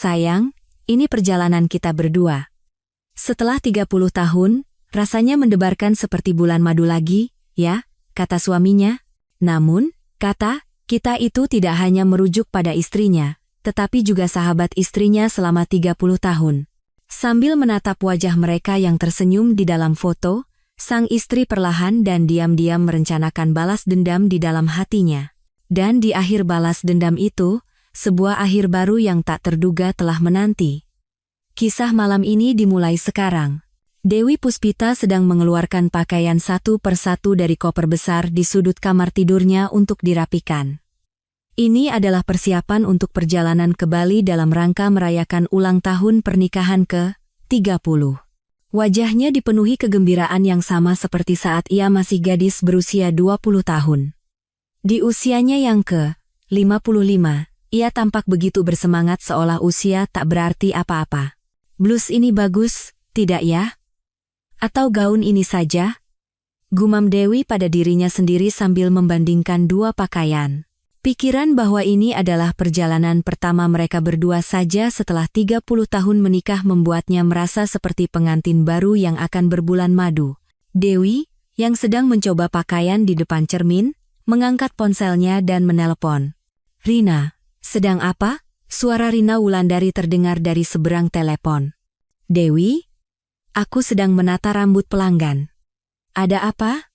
Sayang, ini perjalanan kita berdua. Setelah 30 tahun, rasanya mendebarkan seperti bulan madu lagi, ya, kata suaminya. Namun, kita itu tidak hanya merujuk pada istrinya, tetapi juga sahabat istrinya selama 30 tahun. Sambil menatap wajah mereka yang tersenyum di dalam foto, sang istri perlahan dan diam-diam merencanakan balas dendam di dalam hatinya. Dan di akhir balas dendam itu, sebuah akhir baru yang tak terduga telah menanti. Kisah malam ini dimulai sekarang. Dewi Puspita sedang mengeluarkan pakaian satu persatu dari koper besar di sudut kamar tidurnya untuk dirapikan. Ini adalah persiapan untuk perjalanan ke Bali dalam rangka merayakan ulang tahun pernikahan ke-30. Wajahnya dipenuhi kegembiraan yang sama seperti saat ia masih gadis berusia 20 tahun. Di usianya yang ke-55, ia tampak begitu bersemangat seolah usia tak berarti apa-apa. Blus ini bagus, tidak ya? Atau gaun ini saja? Gumam Dewi pada dirinya sendiri sambil membandingkan dua pakaian. Pikiran bahwa ini adalah perjalanan pertama mereka berdua saja setelah 30 tahun menikah membuatnya merasa seperti pengantin baru yang akan berbulan madu. Dewi, yang sedang mencoba pakaian di depan cermin, mengangkat ponselnya dan menelpon. "Rina, sedang apa?" Suara Rina Wulandari terdengar dari seberang telepon. "Dewi? Aku sedang menata rambut pelanggan." "Ada apa?"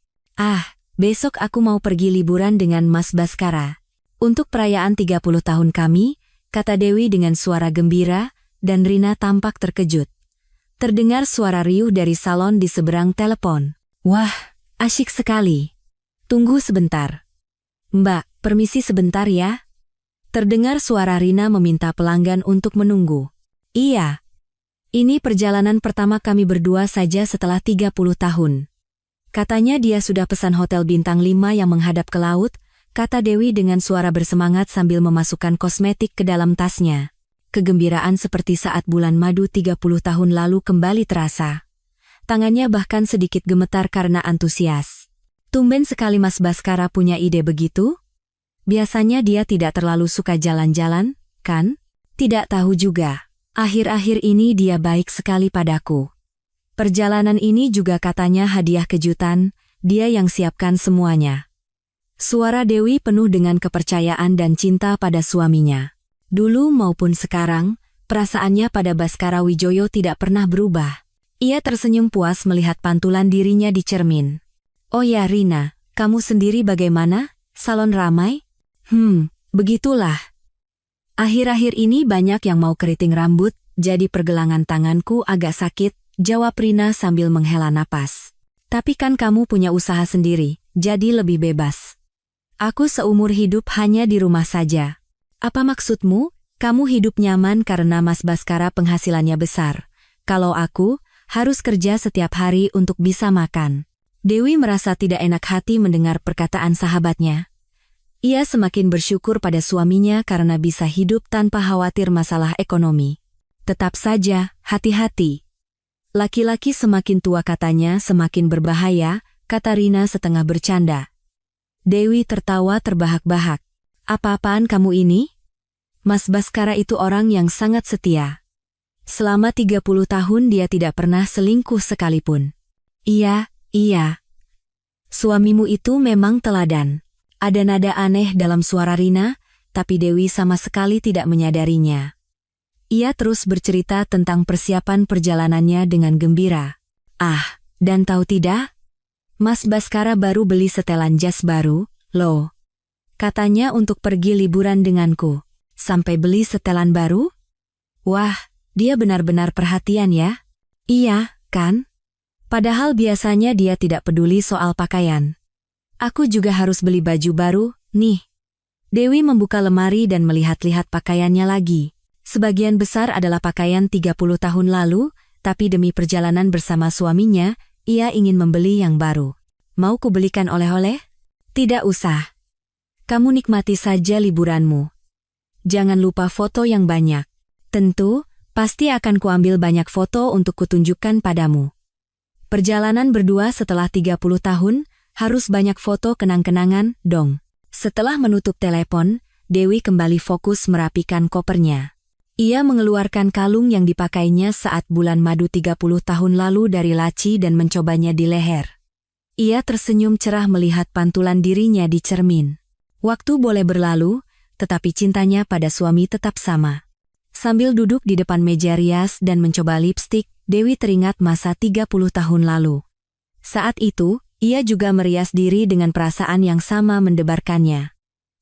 Besok aku mau pergi liburan dengan Mas Baskara. Untuk perayaan 30 tahun kami," kata Dewi dengan suara gembira, dan Rina tampak terkejut. Terdengar suara riuh dari salon di seberang telepon. "Wah, asyik sekali. Tunggu sebentar. Mbak, permisi sebentar ya." Terdengar suara Rina meminta pelanggan untuk menunggu. "Iya. Ini perjalanan pertama kami berdua saja setelah 30 tahun. Katanya dia sudah pesan hotel bintang 5 yang menghadap ke laut," kata Dewi dengan suara bersemangat sambil memasukkan kosmetik ke dalam tasnya. Kegembiraan seperti saat bulan madu 30 tahun lalu kembali terasa. Tangannya bahkan sedikit gemetar karena antusias. Tumben sekali Mas Baskara punya ide begitu? Biasanya dia tidak terlalu suka jalan-jalan, kan? Tidak tahu juga. Akhir-akhir ini dia baik sekali padaku. Perjalanan ini juga katanya hadiah kejutan, dia yang siapkan semuanya. Suara Dewi penuh dengan kepercayaan dan cinta pada suaminya. Dulu maupun sekarang, perasaannya pada Baskara Wijoyo tidak pernah berubah. Ia tersenyum puas melihat pantulan dirinya di cermin. "Oh ya Rina, kamu sendiri bagaimana? Salon ramai?" Begitulah. Akhir-akhir ini banyak yang mau keriting rambut, jadi pergelangan tanganku agak sakit, jawab Rina sambil menghela napas. "Tapi kan kamu punya usaha sendiri, jadi lebih bebas." "Aku seumur hidup hanya di rumah saja." "Apa maksudmu? Kamu hidup nyaman karena Mas Baskara penghasilannya besar. Kalau aku, harus kerja setiap hari untuk bisa makan." Dewi merasa tidak enak hati mendengar perkataan sahabatnya. Ia semakin bersyukur pada suaminya karena bisa hidup tanpa khawatir masalah ekonomi. Tetap saja, hati-hati. Laki-laki semakin tua katanya semakin berbahaya, kata Rina setengah bercanda. Dewi tertawa terbahak-bahak. "Apa-apaan kamu ini? Mas Baskara itu orang yang sangat setia. Selama 30 tahun dia tidak pernah selingkuh sekalipun." Iya. "Suamimu itu memang teladan." Ada nada aneh dalam suara Rina, tapi Dewi sama sekali tidak menyadarinya. Ia terus bercerita tentang persiapan perjalanannya dengan gembira. Dan tahu tidak? Mas Baskara baru beli setelan jas baru, loh. Katanya untuk pergi liburan denganku. Sampai beli setelan baru? Wah, dia benar-benar perhatian ya. Iya, kan? Padahal biasanya dia tidak peduli soal pakaian. Aku juga harus beli baju baru, nih. Dewi membuka lemari dan melihat-lihat pakaiannya lagi. Sebagian besar adalah pakaian 30 tahun lalu, tapi demi perjalanan bersama suaminya, ia ingin membeli yang baru. "Mau kubelikan oleh-oleh?" "Tidak usah. Kamu nikmati saja liburanmu. Jangan lupa foto yang banyak." "Tentu, pasti akan kuambil banyak foto untuk kutunjukkan padamu." Perjalanan berdua setelah 30 tahun, harus banyak foto kenang-kenangan, dong. Setelah menutup telepon, Dewi kembali fokus merapikan kopernya. Ia mengeluarkan kalung yang dipakainya saat bulan madu 30 tahun lalu dari laci dan mencobanya di leher. Ia tersenyum cerah melihat pantulan dirinya di cermin. Waktu boleh berlalu, tetapi cintanya pada suami tetap sama. Sambil duduk di depan meja rias dan mencoba lipstik, Dewi teringat masa 30 tahun lalu. Saat itu, ia juga merias diri dengan perasaan yang sama mendebarkannya.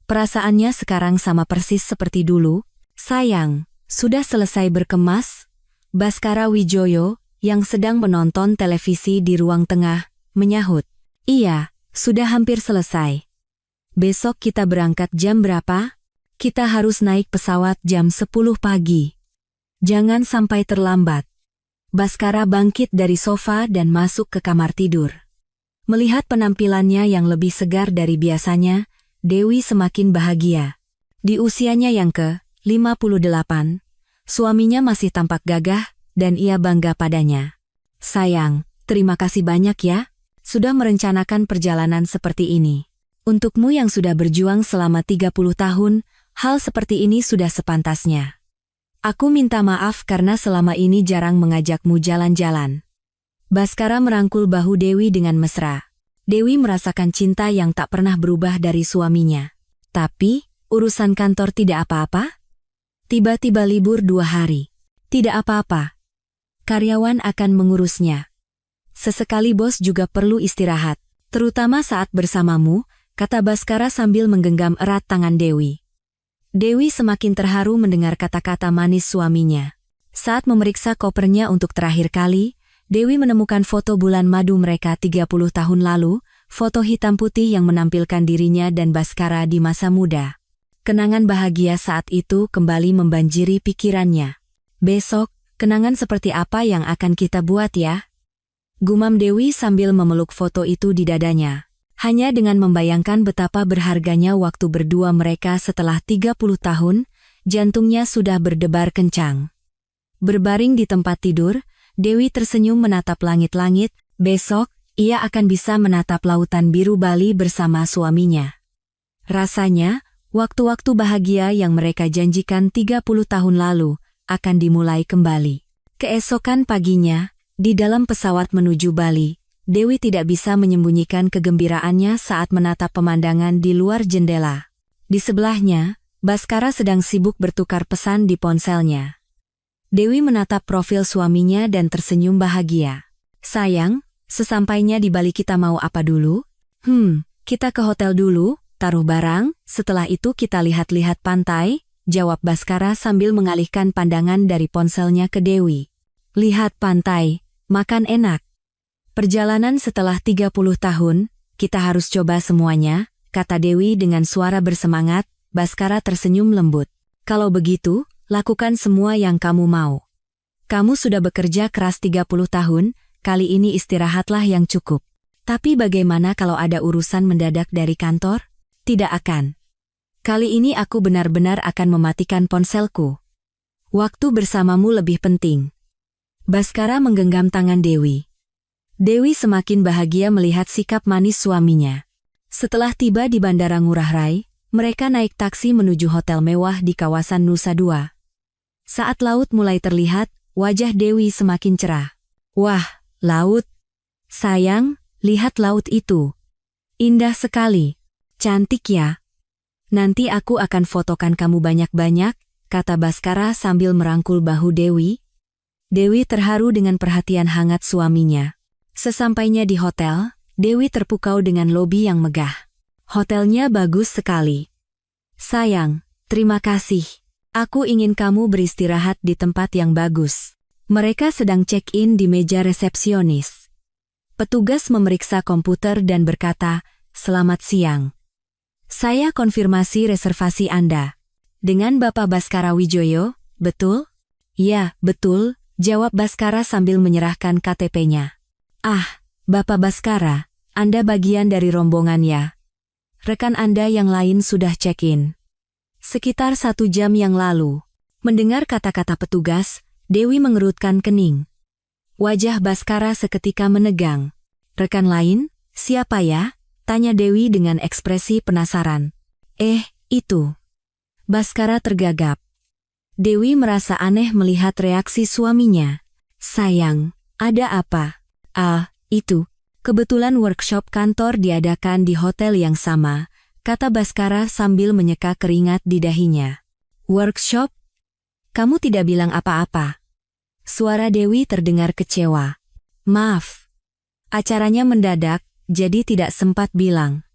Perasaannya sekarang sama persis seperti dulu. Sayang, sudah selesai berkemas? Baskara Wijoyo, yang sedang menonton televisi di ruang tengah, menyahut. Iya, sudah hampir selesai. Besok kita berangkat jam berapa? Kita harus naik pesawat jam 10 pagi. Jangan sampai terlambat. Baskara bangkit dari sofa dan masuk ke kamar tidur. Melihat penampilannya yang lebih segar dari biasanya, Dewi semakin bahagia. Di usianya yang ke-58, suaminya masih tampak gagah dan ia bangga padanya. Sayang, terima kasih banyak ya, sudah merencanakan perjalanan seperti ini. Untukmu yang sudah berjuang selama 30 tahun, hal seperti ini sudah sepantasnya. Aku minta maaf karena selama ini jarang mengajakmu jalan-jalan. Baskara merangkul bahu Dewi dengan mesra. Dewi merasakan cinta yang tak pernah berubah dari suaminya. Tapi, urusan kantor tidak apa-apa? Tiba-tiba libur 2 hari. Tidak apa-apa. Karyawan akan mengurusnya. Sesekali bos juga perlu istirahat, terutama saat bersamamu, kata Baskara sambil menggenggam erat tangan Dewi. Dewi semakin terharu mendengar kata-kata manis suaminya. Saat memeriksa kopernya untuk terakhir kali, Dewi menemukan foto bulan madu mereka 30 tahun lalu, foto hitam putih yang menampilkan dirinya dan Baskara di masa muda. Kenangan bahagia saat itu kembali membanjiri pikirannya. Besok, kenangan seperti apa yang akan kita buat ya? Gumam Dewi sambil memeluk foto itu di dadanya. Hanya dengan membayangkan betapa berharganya waktu berdua mereka setelah 30 tahun, jantungnya sudah berdebar kencang. Berbaring di tempat tidur, Dewi tersenyum menatap langit-langit. Besok, ia akan bisa menatap lautan biru Bali bersama suaminya. Rasanya, waktu-waktu bahagia yang mereka janjikan 30 tahun lalu, akan dimulai kembali. Keesokan paginya, di dalam pesawat menuju Bali, Dewi tidak bisa menyembunyikan kegembiraannya saat menatap pemandangan di luar jendela. Di sebelahnya, Baskara sedang sibuk bertukar pesan di ponselnya. Dewi menatap profil suaminya dan tersenyum bahagia. Sayang, sesampainya di Bali kita mau apa dulu? Kita ke hotel dulu, taruh barang, setelah itu kita lihat-lihat pantai, jawab Baskara sambil mengalihkan pandangan dari ponselnya ke Dewi. Lihat pantai, makan enak. Perjalanan setelah 30 tahun, kita harus coba semuanya, kata Dewi dengan suara bersemangat. Baskara tersenyum lembut. Kalau begitu, lakukan semua yang kamu mau. Kamu sudah bekerja keras 30 tahun, kali ini istirahatlah yang cukup. Tapi bagaimana kalau ada urusan mendadak dari kantor? Tidak akan. Kali ini aku benar-benar akan mematikan ponselku. Waktu bersamamu lebih penting. Baskara menggenggam tangan Dewi. Dewi semakin bahagia melihat sikap manis suaminya. Setelah tiba di Bandara Ngurah Rai, mereka naik taksi menuju hotel mewah di kawasan Nusa Dua. Saat laut mulai terlihat, wajah Dewi semakin cerah. Wah, laut. Sayang, lihat laut itu. Indah sekali. Cantik ya. Nanti aku akan fotokan kamu banyak-banyak, kata Baskara sambil merangkul bahu Dewi. Dewi terharu dengan perhatian hangat suaminya. Sesampainya di hotel, Dewi terpukau dengan lobi yang megah. Hotelnya bagus sekali. Sayang, terima kasih. Aku ingin kamu beristirahat di tempat yang bagus. Mereka sedang check-in di meja resepsionis. Petugas memeriksa komputer dan berkata, "Selamat siang. Saya konfirmasi reservasi Anda. Dengan Bapak Baskara Wijoyo, betul?" "Ya, betul," jawab Baskara sambil menyerahkan KTP-nya. "Ah, Bapak Baskara, Anda bagian dari rombongan ya. Rekan Anda yang lain sudah check-in sekitar 1 jam yang lalu." Mendengar kata-kata petugas, Dewi mengerutkan kening. Wajah Baskara seketika menegang. "Rekan lain, siapa ya?" tanya Dewi dengan ekspresi penasaran. Itu." Baskara tergagap. Dewi merasa aneh melihat reaksi suaminya. Sayang, ada apa? Itu. Kebetulan workshop kantor diadakan di hotel yang sama, kata Baskara sambil menyeka keringat di dahinya. Workshop? Kamu tidak bilang apa-apa. Suara Dewi terdengar kecewa. Maaf. Acaranya mendadak, jadi tidak sempat bilang.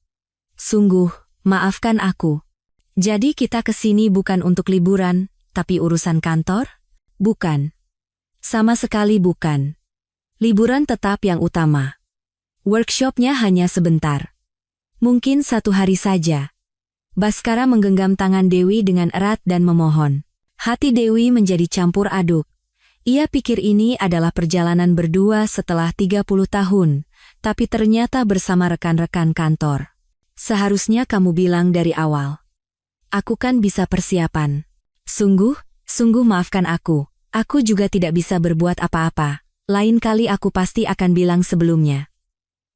Sungguh, maafkan aku. Jadi kita kesini bukan untuk liburan, tapi urusan kantor? Bukan. Sama sekali bukan. Liburan tetap yang utama. Workshopnya hanya sebentar. Mungkin 1 hari saja. Baskara menggenggam tangan Dewi dengan erat dan memohon. Hati Dewi menjadi campur aduk. Ia pikir ini adalah perjalanan berdua setelah 30 tahun, tapi ternyata bersama rekan-rekan kantor. Seharusnya kamu bilang dari awal. Aku kan bisa persiapan. Sungguh maafkan aku. Aku juga tidak bisa berbuat apa-apa. Lain kali aku pasti akan bilang sebelumnya.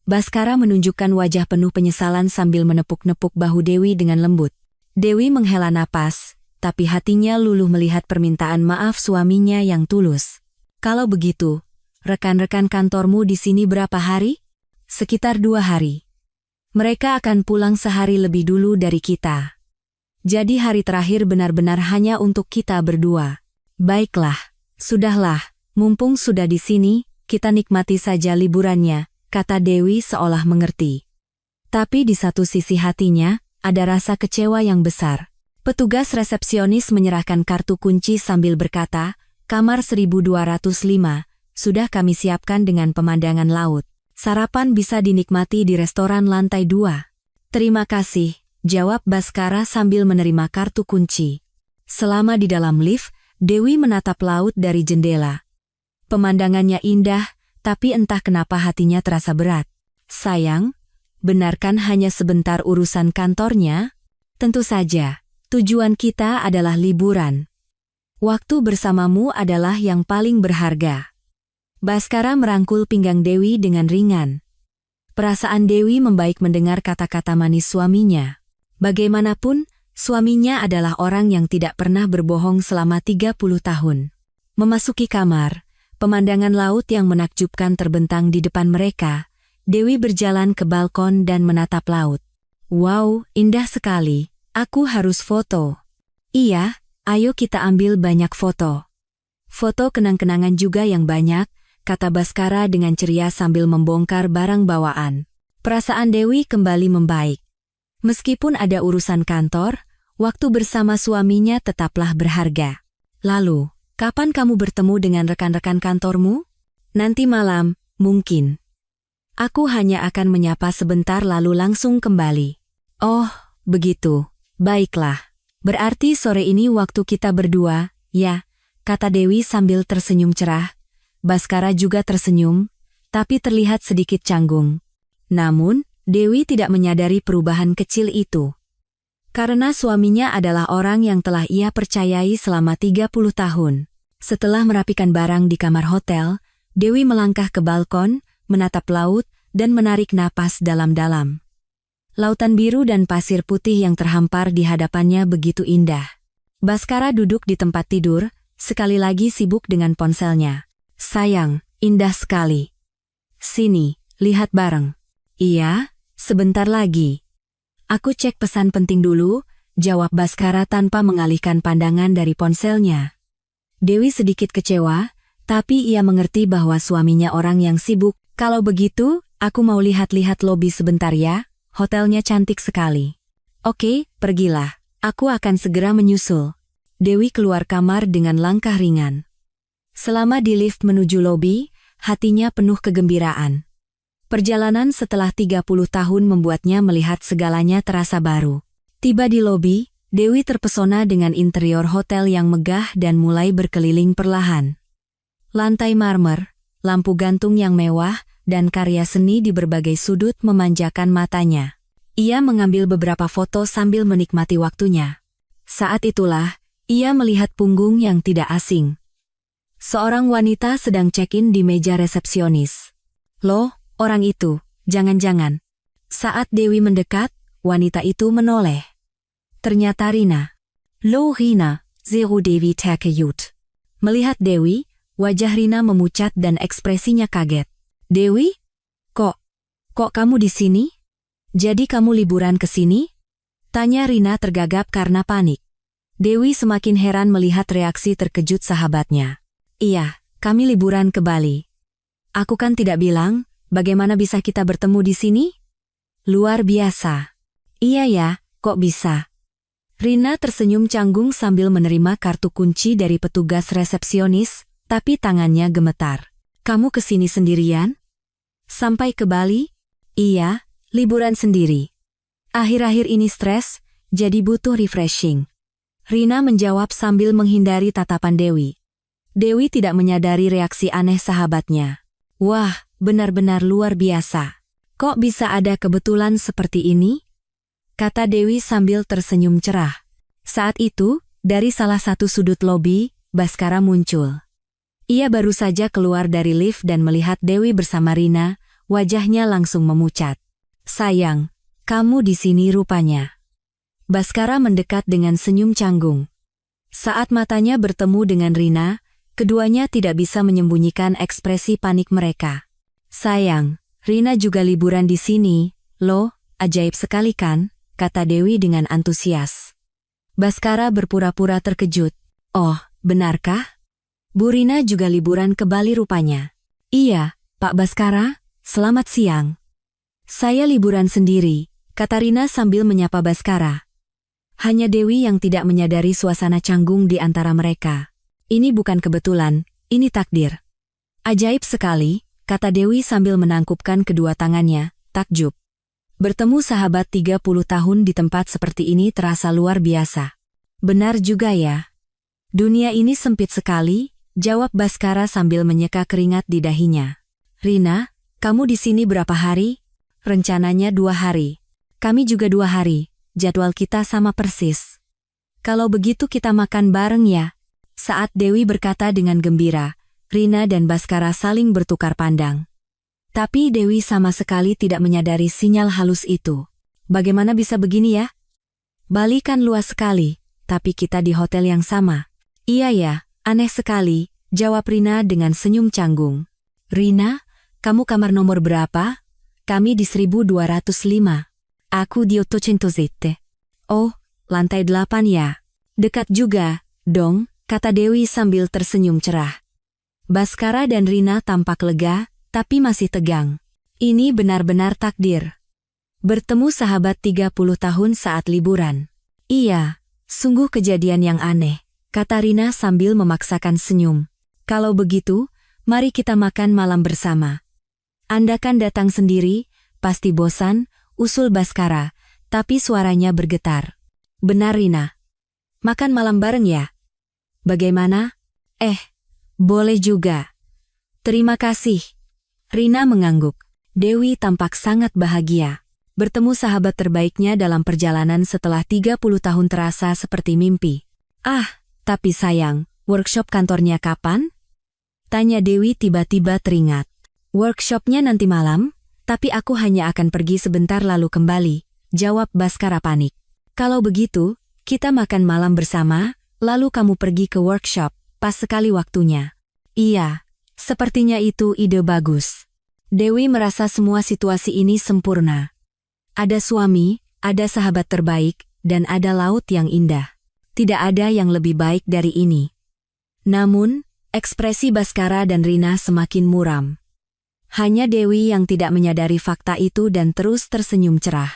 Baskara menunjukkan wajah penuh penyesalan sambil menepuk-nepuk bahu Dewi dengan lembut. Dewi menghela napas, tapi hatinya luluh melihat permintaan maaf suaminya yang tulus. Kalau begitu, rekan-rekan kantormu di sini berapa hari? Sekitar 2 hari. Mereka akan pulang sehari lebih dulu dari kita. Jadi hari terakhir benar-benar hanya untuk kita berdua. Baiklah, sudahlah, mumpung sudah di sini, kita nikmati saja liburannya, kata Dewi seolah mengerti. Tapi di satu sisi hatinya, ada rasa kecewa yang besar. Petugas resepsionis menyerahkan kartu kunci sambil berkata, kamar 1205, sudah kami siapkan dengan pemandangan laut. Sarapan bisa dinikmati di restoran lantai 2. Terima kasih, jawab Baskara sambil menerima kartu kunci. Selama di dalam lift, Dewi menatap laut dari jendela. Pemandangannya indah, tapi entah kenapa hatinya terasa berat. Sayang, benarkan hanya sebentar urusan kantornya? Tentu saja. Tujuan kita adalah liburan. Waktu bersamamu adalah yang paling berharga. Baskara merangkul pinggang Dewi dengan ringan. Perasaan Dewi membaik mendengar kata-kata manis suaminya. Bagaimanapun, suaminya adalah orang yang tidak pernah berbohong selama 30 tahun. Memasuki kamar, pemandangan laut yang menakjubkan terbentang di depan mereka. Dewi berjalan ke balkon dan menatap laut. Wow, indah sekali. Aku harus foto. Iya, ayo kita ambil banyak foto. Foto kenang-kenangan juga yang banyak, kata Baskara dengan ceria sambil membongkar barang bawaan. Perasaan Dewi kembali membaik. Meskipun ada urusan kantor, waktu bersama suaminya tetaplah berharga. Lalu, kapan kamu bertemu dengan rekan-rekan kantormu? Nanti malam, mungkin. Aku hanya akan menyapa sebentar lalu langsung kembali. Oh, begitu. Baiklah, berarti sore ini waktu kita berdua, ya, kata Dewi sambil tersenyum cerah. Baskara juga tersenyum, tapi terlihat sedikit canggung. Namun, Dewi tidak menyadari perubahan kecil itu. Karena suaminya adalah orang yang telah ia percayai selama 30 tahun. Setelah merapikan barang di kamar hotel, Dewi melangkah ke balkon, menatap laut, dan menarik napas dalam-dalam. Lautan biru dan pasir putih yang terhampar di hadapannya begitu indah. Baskara duduk di tempat tidur, sekali lagi sibuk dengan ponselnya. Sayang, indah sekali. Sini, lihat bareng. Iya, sebentar lagi. Aku cek pesan penting dulu, jawab Baskara tanpa mengalihkan pandangan dari ponselnya. Dewi sedikit kecewa, tapi ia mengerti bahwa suaminya orang yang sibuk. Kalau begitu, aku mau lihat-lihat lobi sebentar ya. Hotelnya cantik sekali. Oke, pergilah. Aku akan segera menyusul. Dewi keluar kamar dengan langkah ringan. Selama di lift menuju lobi, hatinya penuh kegembiraan. Perjalanan setelah 30 tahun membuatnya melihat segalanya terasa baru. Tiba di lobi, Dewi terpesona dengan interior hotel yang megah dan mulai berkeliling perlahan. Lantai marmer, lampu gantung yang mewah, dan karya seni di berbagai sudut memanjakan matanya. Ia mengambil beberapa foto sambil menikmati waktunya. Saat itulah, ia melihat punggung yang tidak asing. Seorang wanita sedang check-in di meja resepsionis. Loh, orang itu, jangan-jangan. Saat Dewi mendekat, wanita itu menoleh. Ternyata Rina. Loh Rina, Zero Dewi terkejut. Melihat Dewi, wajah Rina memucat dan ekspresinya kaget. Dewi? Kok kamu di sini? Jadi kamu liburan ke sini? Tanya Rina tergagap karena panik. Dewi semakin heran melihat reaksi terkejut sahabatnya. Iya, kami liburan ke Bali. Aku kan tidak bilang, bagaimana bisa kita bertemu di sini? Luar biasa. Iya ya, kok bisa? Rina tersenyum canggung sambil menerima kartu kunci dari petugas resepsionis, tapi tangannya gemetar. Kamu kesini sendirian? Sampai ke Bali? Iya, liburan sendiri. Akhir-akhir ini stres, jadi butuh refreshing. Rina menjawab sambil menghindari tatapan Dewi. Dewi tidak menyadari reaksi aneh sahabatnya. Wah, benar-benar luar biasa. Kok bisa ada kebetulan seperti ini? Kata Dewi sambil tersenyum cerah. Saat itu, dari salah satu sudut lobi, Baskara muncul. Ia baru saja keluar dari lift dan melihat Dewi bersama Rina, wajahnya langsung memucat. Sayang, kamu di sini rupanya. Baskara mendekat dengan senyum canggung. Saat matanya bertemu dengan Rina, keduanya tidak bisa menyembunyikan ekspresi panik mereka. Sayang, Rina juga liburan di sini, loh, ajaib sekali kan? Kata Dewi dengan antusias. Baskara berpura-pura terkejut. Oh, benarkah? Bu Rina juga liburan ke Bali rupanya. Iya, Pak Baskara, selamat siang. Saya liburan sendiri, kata Rina sambil menyapa Baskara. Hanya Dewi yang tidak menyadari suasana canggung di antara mereka. Ini bukan kebetulan, ini takdir. Ajaib sekali, kata Dewi sambil menangkupkan kedua tangannya, takjub. Bertemu sahabat 30 tahun di tempat seperti ini terasa luar biasa. Benar juga ya. Dunia ini sempit sekali, jawab Baskara sambil menyeka keringat di dahinya. Rina, kamu di sini berapa hari? Rencananya 2 hari. Kami juga 2 hari, jadwal kita sama persis. Kalau begitu kita makan bareng ya. Saat Dewi berkata dengan gembira, Rina dan Baskara saling bertukar pandang. Tapi Dewi sama sekali tidak menyadari sinyal halus itu. Bagaimana bisa begini ya? Bali kan luas sekali, tapi kita di hotel yang sama. Iya ya, aneh sekali, jawab Rina dengan senyum canggung. Rina, kamu kamar nomor berapa? Kami di 1205. Aku di 807. Oh, lantai 8 ya. Dekat juga, dong, kata Dewi sambil tersenyum cerah. Baskara dan Rina tampak lega, tapi masih tegang. Ini benar-benar takdir. Bertemu sahabat 30 tahun saat liburan. Iya, sungguh kejadian yang aneh, kata Rina sambil memaksakan senyum. Kalau begitu, mari kita makan malam bersama. Anda kan datang sendiri, pasti bosan, usul Baskara, tapi suaranya bergetar. Benar Rina. Makan malam bareng ya? Bagaimana? Boleh juga. Terima kasih. Rina mengangguk. Dewi tampak sangat bahagia. Bertemu sahabat terbaiknya dalam perjalanan setelah 30 tahun terasa seperti mimpi. Tapi sayang, workshop kantornya kapan? Tanya Dewi tiba-tiba teringat. Workshopnya nanti malam, tapi aku hanya akan pergi sebentar lalu kembali, jawab Baskara panik. Kalau begitu, kita makan malam bersama, lalu kamu pergi ke workshop, pas sekali waktunya. Iya. Sepertinya itu ide bagus. Dewi merasa semua situasi ini sempurna. Ada suami, ada sahabat terbaik, dan ada laut yang indah. Tidak ada yang lebih baik dari ini. Namun, ekspresi Baskara dan Rina semakin muram. Hanya Dewi yang tidak menyadari fakta itu dan terus tersenyum cerah.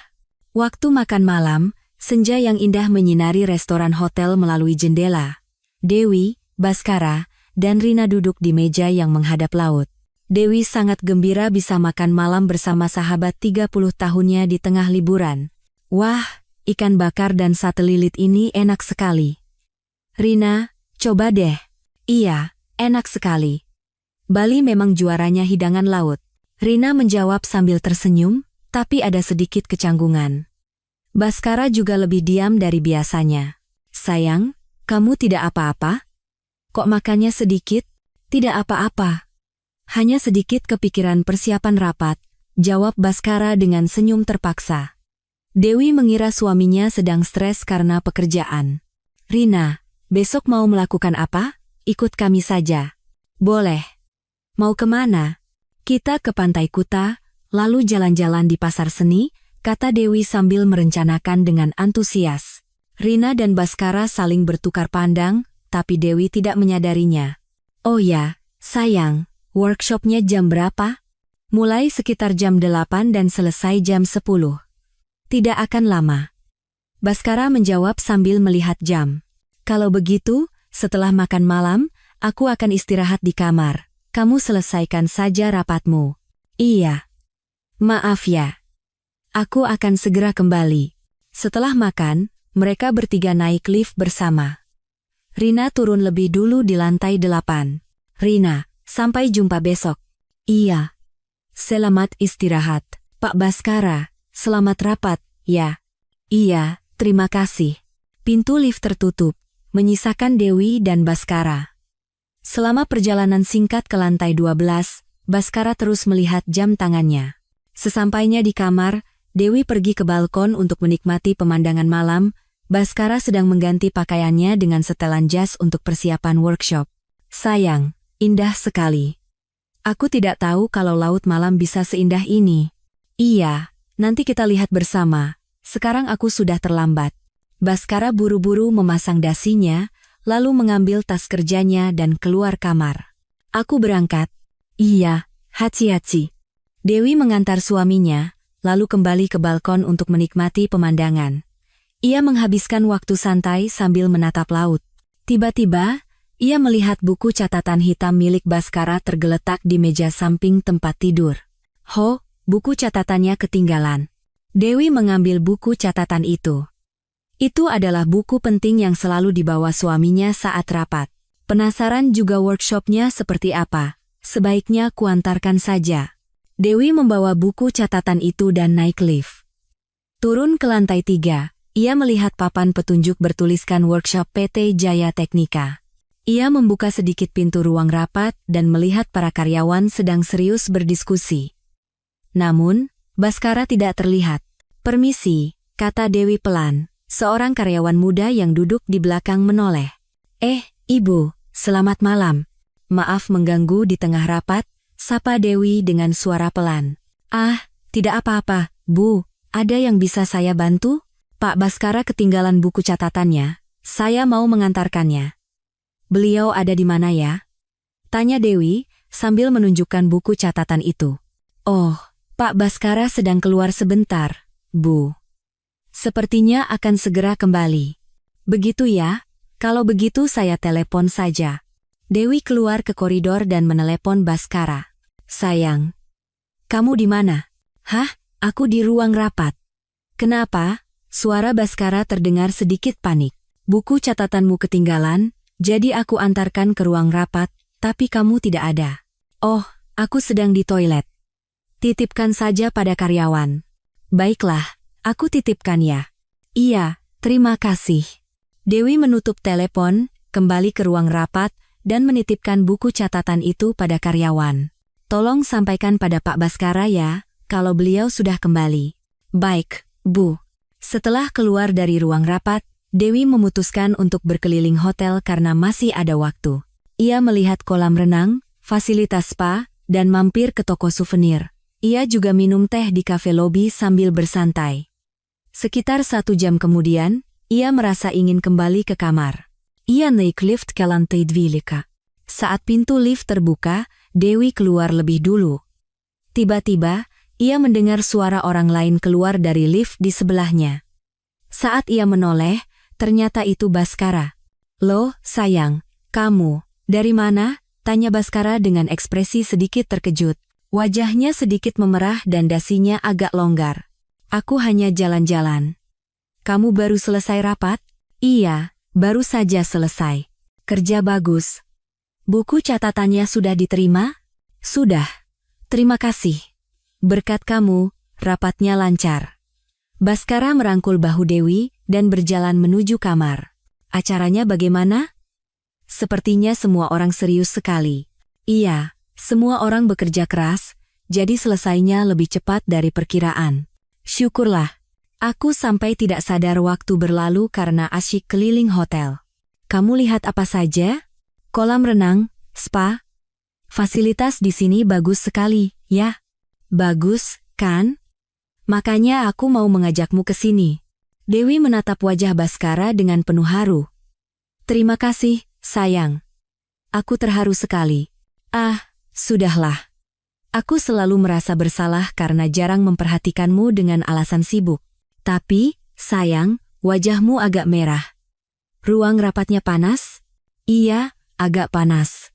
Waktu makan malam, senja yang indah menyinari restoran hotel melalui jendela. Dewi, Baskara, dan Rina duduk di meja yang menghadap laut. Dewi sangat gembira bisa makan malam bersama sahabat 30 tahunnya di tengah liburan. Wah, ikan bakar dan sate lilit ini enak sekali. Rina, coba deh. Iya, enak sekali. Bali memang juaranya hidangan laut. Rina menjawab sambil tersenyum, tapi ada sedikit kecanggungan. Baskara juga lebih diam dari biasanya. Sayang, kamu tidak apa-apa? Kok makannya sedikit? Tidak apa-apa. Hanya sedikit kepikiran persiapan rapat, jawab Baskara dengan senyum terpaksa. Dewi mengira suaminya sedang stres karena pekerjaan. Rina, Besok mau melakukan apa? Ikut kami saja. Boleh. Mau kemana? Kita ke Pantai Kuta, lalu jalan-jalan di pasar seni, kata Dewi sambil merencanakan dengan antusias. Rina dan Baskara saling bertukar pandang, tapi Dewi tidak menyadarinya. Oh ya, sayang, workshopnya jam berapa? Mulai sekitar jam 8 dan selesai jam 10. Tidak akan lama. Baskara menjawab sambil melihat jam. Kalau begitu, setelah makan malam, aku akan istirahat di kamar. Kamu selesaikan saja rapatmu. Iya. Maaf ya. Aku akan segera kembali. Setelah makan, mereka bertiga naik lift bersama. Rina turun lebih dulu di lantai 8. Rina, sampai jumpa besok. Iya. Selamat istirahat, Pak Baskara. Selamat rapat, ya. Iya, terima kasih. Pintu lift tertutup, menyisakan Dewi dan Baskara. Selama perjalanan singkat ke lantai 12, Baskara terus melihat jam tangannya. Sesampainya di kamar, Dewi pergi ke balkon untuk menikmati pemandangan malam. Baskara sedang mengganti pakaiannya dengan setelan jas untuk persiapan workshop. Sayang, indah sekali. Aku tidak tahu kalau laut malam bisa seindah ini. Iya, nanti kita lihat bersama. Sekarang aku sudah terlambat. Baskara buru-buru memasang dasinya, lalu mengambil tas kerjanya dan keluar kamar. Aku berangkat. Iya, hati-hati. Dewi mengantar suaminya, lalu kembali ke balkon untuk menikmati pemandangan. Ia menghabiskan waktu santai sambil menatap laut. Tiba-tiba, ia melihat buku catatan hitam milik Baskara tergeletak di meja samping tempat tidur. Ho, buku catatannya ketinggalan. Dewi mengambil buku catatan itu. Itu adalah buku penting yang selalu dibawa suaminya saat rapat. Penasaran juga workshopnya seperti apa? Sebaiknya kuantarkan saja. Dewi membawa buku catatan itu dan naik lift. Turun ke lantai 3, ia melihat papan petunjuk bertuliskan workshop PT Jaya Teknika. Ia membuka sedikit pintu ruang rapat dan melihat para karyawan sedang serius berdiskusi. Namun, Baskara tidak terlihat. Permisi, kata Dewi pelan. Seorang karyawan muda yang duduk di belakang menoleh. Ibu, selamat malam. Maaf mengganggu di tengah rapat, sapa Dewi dengan suara pelan. Ah, tidak apa-apa, Bu. Ada yang bisa saya bantu? Pak Baskara ketinggalan buku catatannya. Saya mau mengantarkannya. Beliau ada di mana ya? Tanya Dewi, sambil menunjukkan buku catatan itu. Oh, Pak Baskara sedang keluar sebentar, Bu. Sepertinya akan segera kembali. Begitu ya? Kalau begitu saya telepon saja. Dewi keluar ke koridor dan menelepon Baskara. Sayang, kamu di mana? Hah? Aku di ruang rapat. Kenapa? Suara Baskara terdengar sedikit panik. Buku catatanmu ketinggalan, jadi aku antarkan ke ruang rapat, tapi kamu tidak ada. Oh, aku sedang di toilet. Titipkan saja pada karyawan. Baiklah. Aku titipkan ya. Iya, terima kasih. Dewi menutup telepon, kembali ke ruang rapat, dan menitipkan buku catatan itu pada karyawan. Tolong sampaikan pada Pak Baskara ya, kalau beliau sudah kembali. Baik, Bu. Setelah keluar dari ruang rapat, Dewi memutuskan untuk berkeliling hotel karena masih ada waktu. Ia melihat kolam renang, fasilitas spa, dan mampir ke toko souvenir. Ia juga minum teh di kafe lobi sambil bersantai. Sekitar 1 jam kemudian, ia merasa ingin kembali ke kamar. Ia naik lift ke lantai 2. Saat pintu lift terbuka, Dewi keluar lebih dulu. Tiba-tiba, ia mendengar suara orang lain keluar dari lift di sebelahnya. Saat ia menoleh, ternyata itu Baskara. Loh, sayang, kamu, dari mana? Tanya Baskara dengan ekspresi sedikit terkejut. Wajahnya sedikit memerah dan dasinya agak longgar. Aku hanya jalan-jalan. Kamu baru selesai rapat? Iya, baru saja selesai. Kerja bagus. Buku catatannya sudah diterima? Sudah. Terima kasih. Berkat kamu, rapatnya lancar. Baskara merangkul bahu Dewi dan berjalan menuju kamar. Acaranya bagaimana? Sepertinya semua orang serius sekali. Iya, semua orang bekerja keras, jadi selesainya lebih cepat dari perkiraan. Syukurlah, aku sampai tidak sadar waktu berlalu karena asyik keliling hotel. Kamu lihat apa saja? Kolam renang, spa. Fasilitas di sini bagus sekali, ya? Bagus, kan? Makanya aku mau mengajakmu ke sini. Dewi menatap wajah Baskara dengan penuh haru. Terima kasih, sayang. Aku terharu sekali. Sudahlah. Aku selalu merasa bersalah karena jarang memperhatikanmu dengan alasan sibuk. Tapi, sayang, wajahmu agak merah. Ruang rapatnya panas? Iya, agak panas.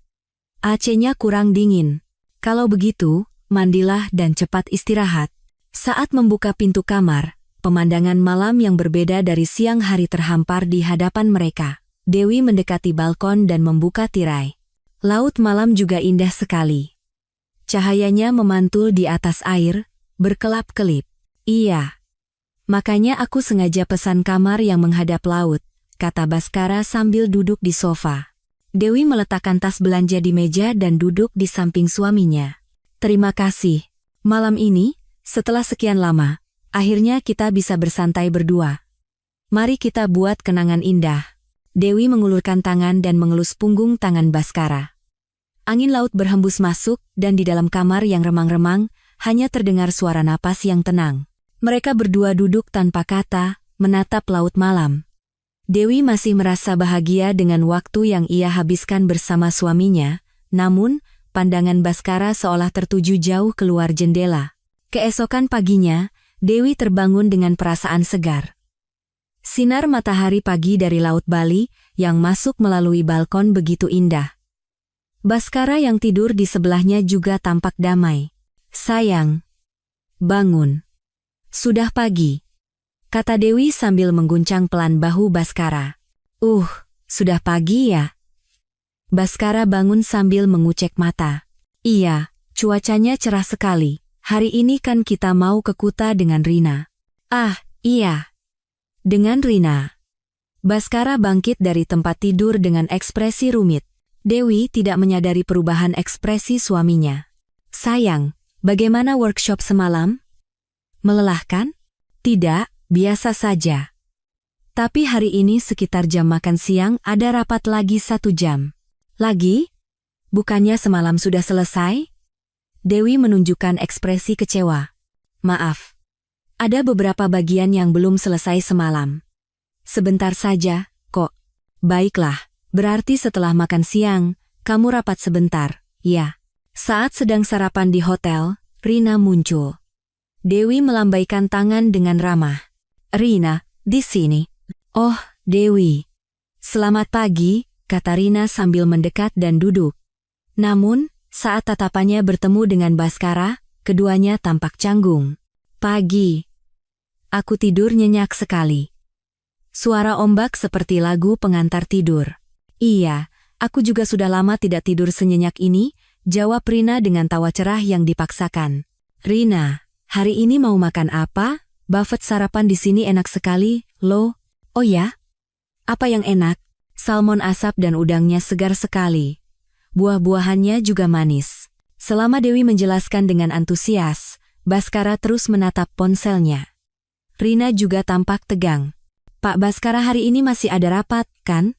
AC-nya kurang dingin. Kalau begitu, mandilah dan cepat istirahat. Saat membuka pintu kamar, pemandangan malam yang berbeda dari siang hari terhampar di hadapan mereka. Dewi mendekati balkon dan membuka tirai. Laut malam juga indah sekali. Cahayanya memantul di atas air, berkelap-kelip. Iya. Makanya aku sengaja pesan kamar yang menghadap laut, kata Baskara sambil duduk di sofa. Dewi meletakkan tas belanja di meja dan duduk di samping suaminya. Terima kasih. Malam ini, setelah sekian lama, akhirnya kita bisa bersantai berdua. Mari kita buat kenangan indah. Dewi mengulurkan tangan dan mengelus punggung tangan Baskara. Angin laut berhembus masuk dan di dalam kamar yang remang-remang, hanya terdengar suara napas yang tenang. Mereka berdua duduk tanpa kata, menatap laut malam. Dewi masih merasa bahagia dengan waktu yang ia habiskan bersama suaminya, namun, pandangan Baskara seolah tertuju jauh keluar jendela. Keesokan paginya, Dewi terbangun dengan perasaan segar. Sinar matahari pagi dari Laut Bali yang masuk melalui balkon begitu indah. Baskara yang tidur di sebelahnya juga tampak damai. Sayang, bangun. Sudah pagi, kata Dewi sambil mengguncang pelan bahu Baskara. Sudah pagi ya? Baskara bangun sambil mengucek mata. Iya, cuacanya cerah sekali. Hari ini kan kita mau ke Kuta dengan Rina. Iya. Dengan Rina. Baskara bangkit dari tempat tidur dengan ekspresi rumit. Dewi tidak menyadari perubahan ekspresi suaminya. Sayang, bagaimana workshop semalam? Melelahkan? Tidak, biasa saja. Tapi hari ini sekitar jam makan siang ada rapat lagi 1 jam. Lagi? Bukannya semalam sudah selesai? Dewi menunjukkan ekspresi kecewa. Maaf. Ada beberapa bagian yang belum selesai semalam. Sebentar saja, kok. Baiklah, berarti setelah makan siang, kamu rapat sebentar, ya. Saat sedang sarapan di hotel, Rina muncul. Dewi melambaikan tangan dengan ramah. Rina, di sini. Oh, Dewi. Selamat pagi, kata Rina sambil mendekat dan duduk. Namun, saat tatapannya bertemu dengan Baskara, keduanya tampak canggung. Pagi. Aku tidur nyenyak sekali. Suara ombak seperti lagu pengantar tidur. Iya, aku juga sudah lama tidak tidur senyenyak ini, jawab Rina dengan tawa cerah yang dipaksakan. Rina, hari ini mau makan apa? Buffet sarapan di sini enak sekali, loh. Oh ya? Apa yang enak? Salmon asap dan udangnya segar sekali. Buah-buahannya juga manis. Selama Dewi menjelaskan dengan antusias, Baskara terus menatap ponselnya. Rina juga tampak tegang. Pak Baskara hari ini masih ada rapat, kan?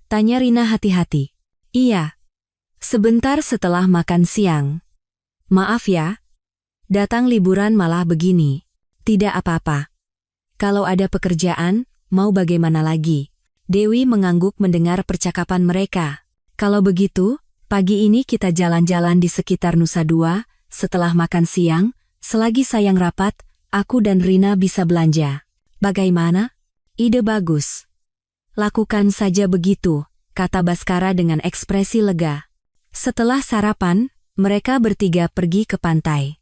Tanya Rina hati-hati. Iya. Sebentar setelah makan siang. Maaf ya. Datang liburan malah begini. Tidak apa-apa. Kalau ada pekerjaan, mau bagaimana lagi? Dewi mengangguk mendengar percakapan mereka. Kalau begitu, pagi ini kita jalan-jalan di sekitar Nusa Dua, setelah makan siang, selagi sayang rapat, aku dan Rina bisa belanja. Bagaimana? Ide bagus. Lakukan saja begitu, kata Baskara dengan ekspresi lega. Setelah sarapan, mereka bertiga pergi ke pantai.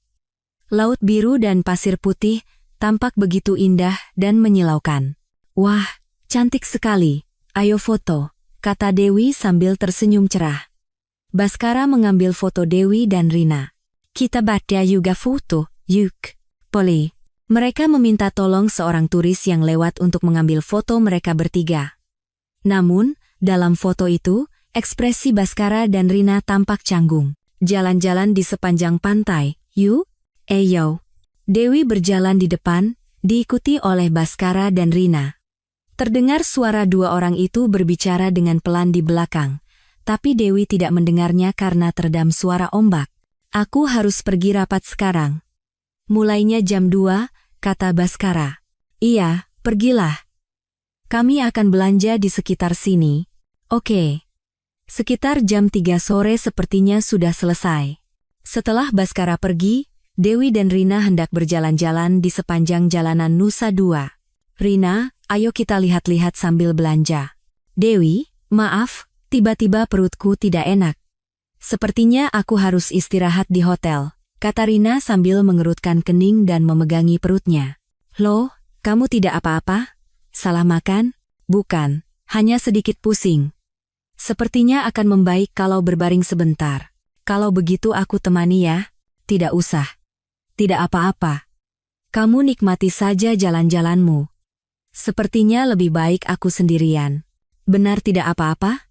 Laut biru dan pasir putih tampak begitu indah dan menyilaukan. Wah, cantik sekali. Ayo foto, kata Dewi sambil tersenyum cerah. Baskara mengambil foto Dewi dan Rina. Kita baca juga foto, yuk. Boleh. Mereka meminta tolong seorang turis yang lewat untuk mengambil foto mereka bertiga. Namun, dalam foto itu, ekspresi Baskara dan Rina tampak canggung. Jalan-jalan di sepanjang pantai, yuk. Yo. Dewi berjalan di depan, diikuti oleh Baskara dan Rina. Terdengar suara dua orang itu berbicara dengan pelan di belakang, tapi Dewi tidak mendengarnya karena teredam suara ombak. Aku harus pergi rapat sekarang. Mulainya jam 2, kata Baskara. Iya, pergilah. Kami akan belanja di sekitar sini. Oke. Sekitar jam 3 sore sepertinya sudah selesai. Setelah Baskara pergi, Dewi dan Rina hendak berjalan-jalan di sepanjang jalanan Nusa Dua. Rina, ayo kita lihat-lihat sambil belanja. Dewi, maaf, tiba-tiba perutku tidak enak. Sepertinya aku harus istirahat di hotel, kata Rina sambil mengerutkan kening dan memegangi perutnya. Loh, kamu tidak apa-apa? Salah makan? Bukan, hanya sedikit pusing. Sepertinya akan membaik kalau berbaring sebentar. Kalau begitu aku temani ya. Tidak usah. Tidak apa-apa. Kamu nikmati saja jalan-jalanmu. Sepertinya lebih baik aku sendirian. Benar tidak apa-apa?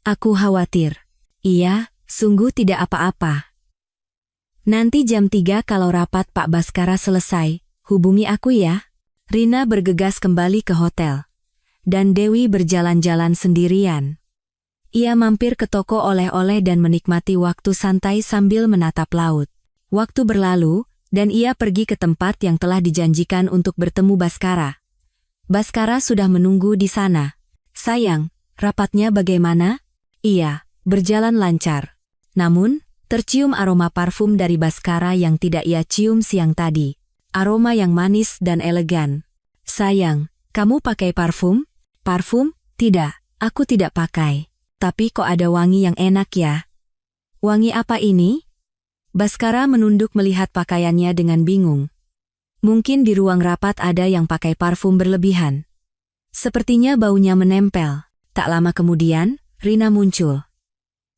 Aku khawatir. Iya, sungguh tidak apa-apa. Nanti jam 3 kalau rapat Pak Baskara selesai, hubungi aku ya. Rina bergegas kembali ke hotel. Dan Dewi berjalan-jalan sendirian. Ia mampir ke toko oleh-oleh dan menikmati waktu santai sambil menatap laut. Waktu berlalu, dan ia pergi ke tempat yang telah dijanjikan untuk bertemu Baskara. Baskara sudah menunggu di sana. Sayang, rapatnya bagaimana? Iya, berjalan lancar. Namun, tercium aroma parfum dari Baskara yang tidak ia cium siang tadi. Aroma yang manis dan elegan. Sayang, kamu pakai parfum? Parfum? Tidak, aku tidak pakai. Tapi kok ada wangi yang enak ya? Wangi apa ini? Baskara menunduk melihat pakaiannya dengan bingung. Mungkin di ruang rapat ada yang pakai parfum berlebihan. Sepertinya baunya menempel. Tak lama kemudian, Rina muncul.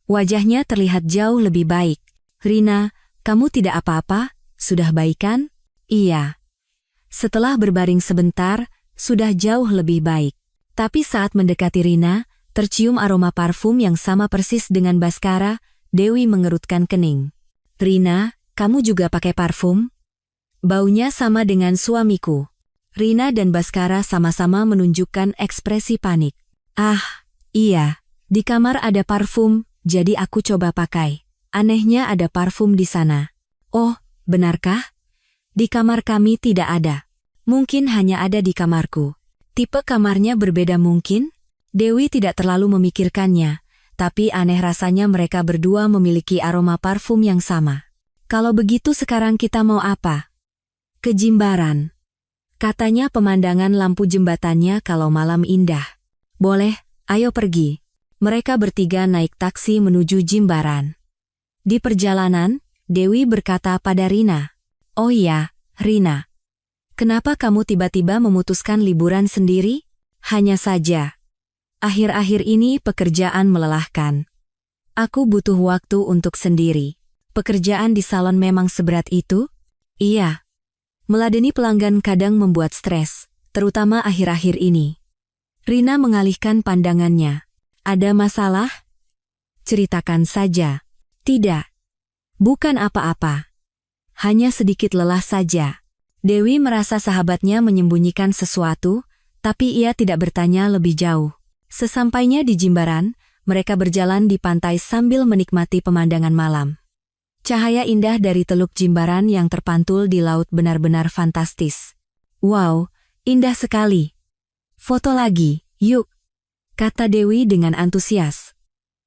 Wajahnya terlihat jauh lebih baik. Rina, kamu tidak apa-apa? Sudah baik kan? Iya. Setelah berbaring sebentar, sudah jauh lebih baik. Tapi saat mendekati Rina, tercium aroma parfum yang sama persis dengan Baskara, Dewi mengerutkan kening. Rina, kamu juga pakai parfum? Baunya sama dengan suamiku. Rina dan Baskara sama-sama menunjukkan ekspresi panik. Ah, iya, di kamar ada parfum, jadi aku coba pakai. Anehnya ada parfum di sana. Oh, benarkah? Di kamar kami tidak ada. Mungkin hanya ada di kamarku. Tipe kamarnya berbeda mungkin? Dewi tidak terlalu memikirkannya, tapi aneh rasanya mereka berdua memiliki aroma parfum yang sama. Kalau begitu sekarang kita mau apa? Ke Jimbaran. Katanya pemandangan lampu jembatannya kalau malam indah. Boleh, ayo pergi. Mereka bertiga naik taksi menuju Jimbaran. Di perjalanan, Dewi berkata pada Rina. Oh iya, Rina. Kenapa kamu tiba-tiba memutuskan liburan sendiri? Hanya saja. Akhir-akhir ini pekerjaan melelahkan. Aku butuh waktu untuk sendiri. Pekerjaan di salon memang seberat itu? Iya. Meladeni pelanggan kadang membuat stres, terutama akhir-akhir ini. Rina mengalihkan pandangannya. Ada masalah? Ceritakan saja. Tidak. Bukan apa-apa. Hanya sedikit lelah saja. Dewi merasa sahabatnya menyembunyikan sesuatu, tapi ia tidak bertanya lebih jauh. Sesampainya di Jimbaran, mereka berjalan di pantai sambil menikmati pemandangan malam. Cahaya indah dari Teluk Jimbaran yang terpantul di laut benar-benar fantastis. Wow, indah sekali. Foto lagi, yuk, kata Dewi dengan antusias.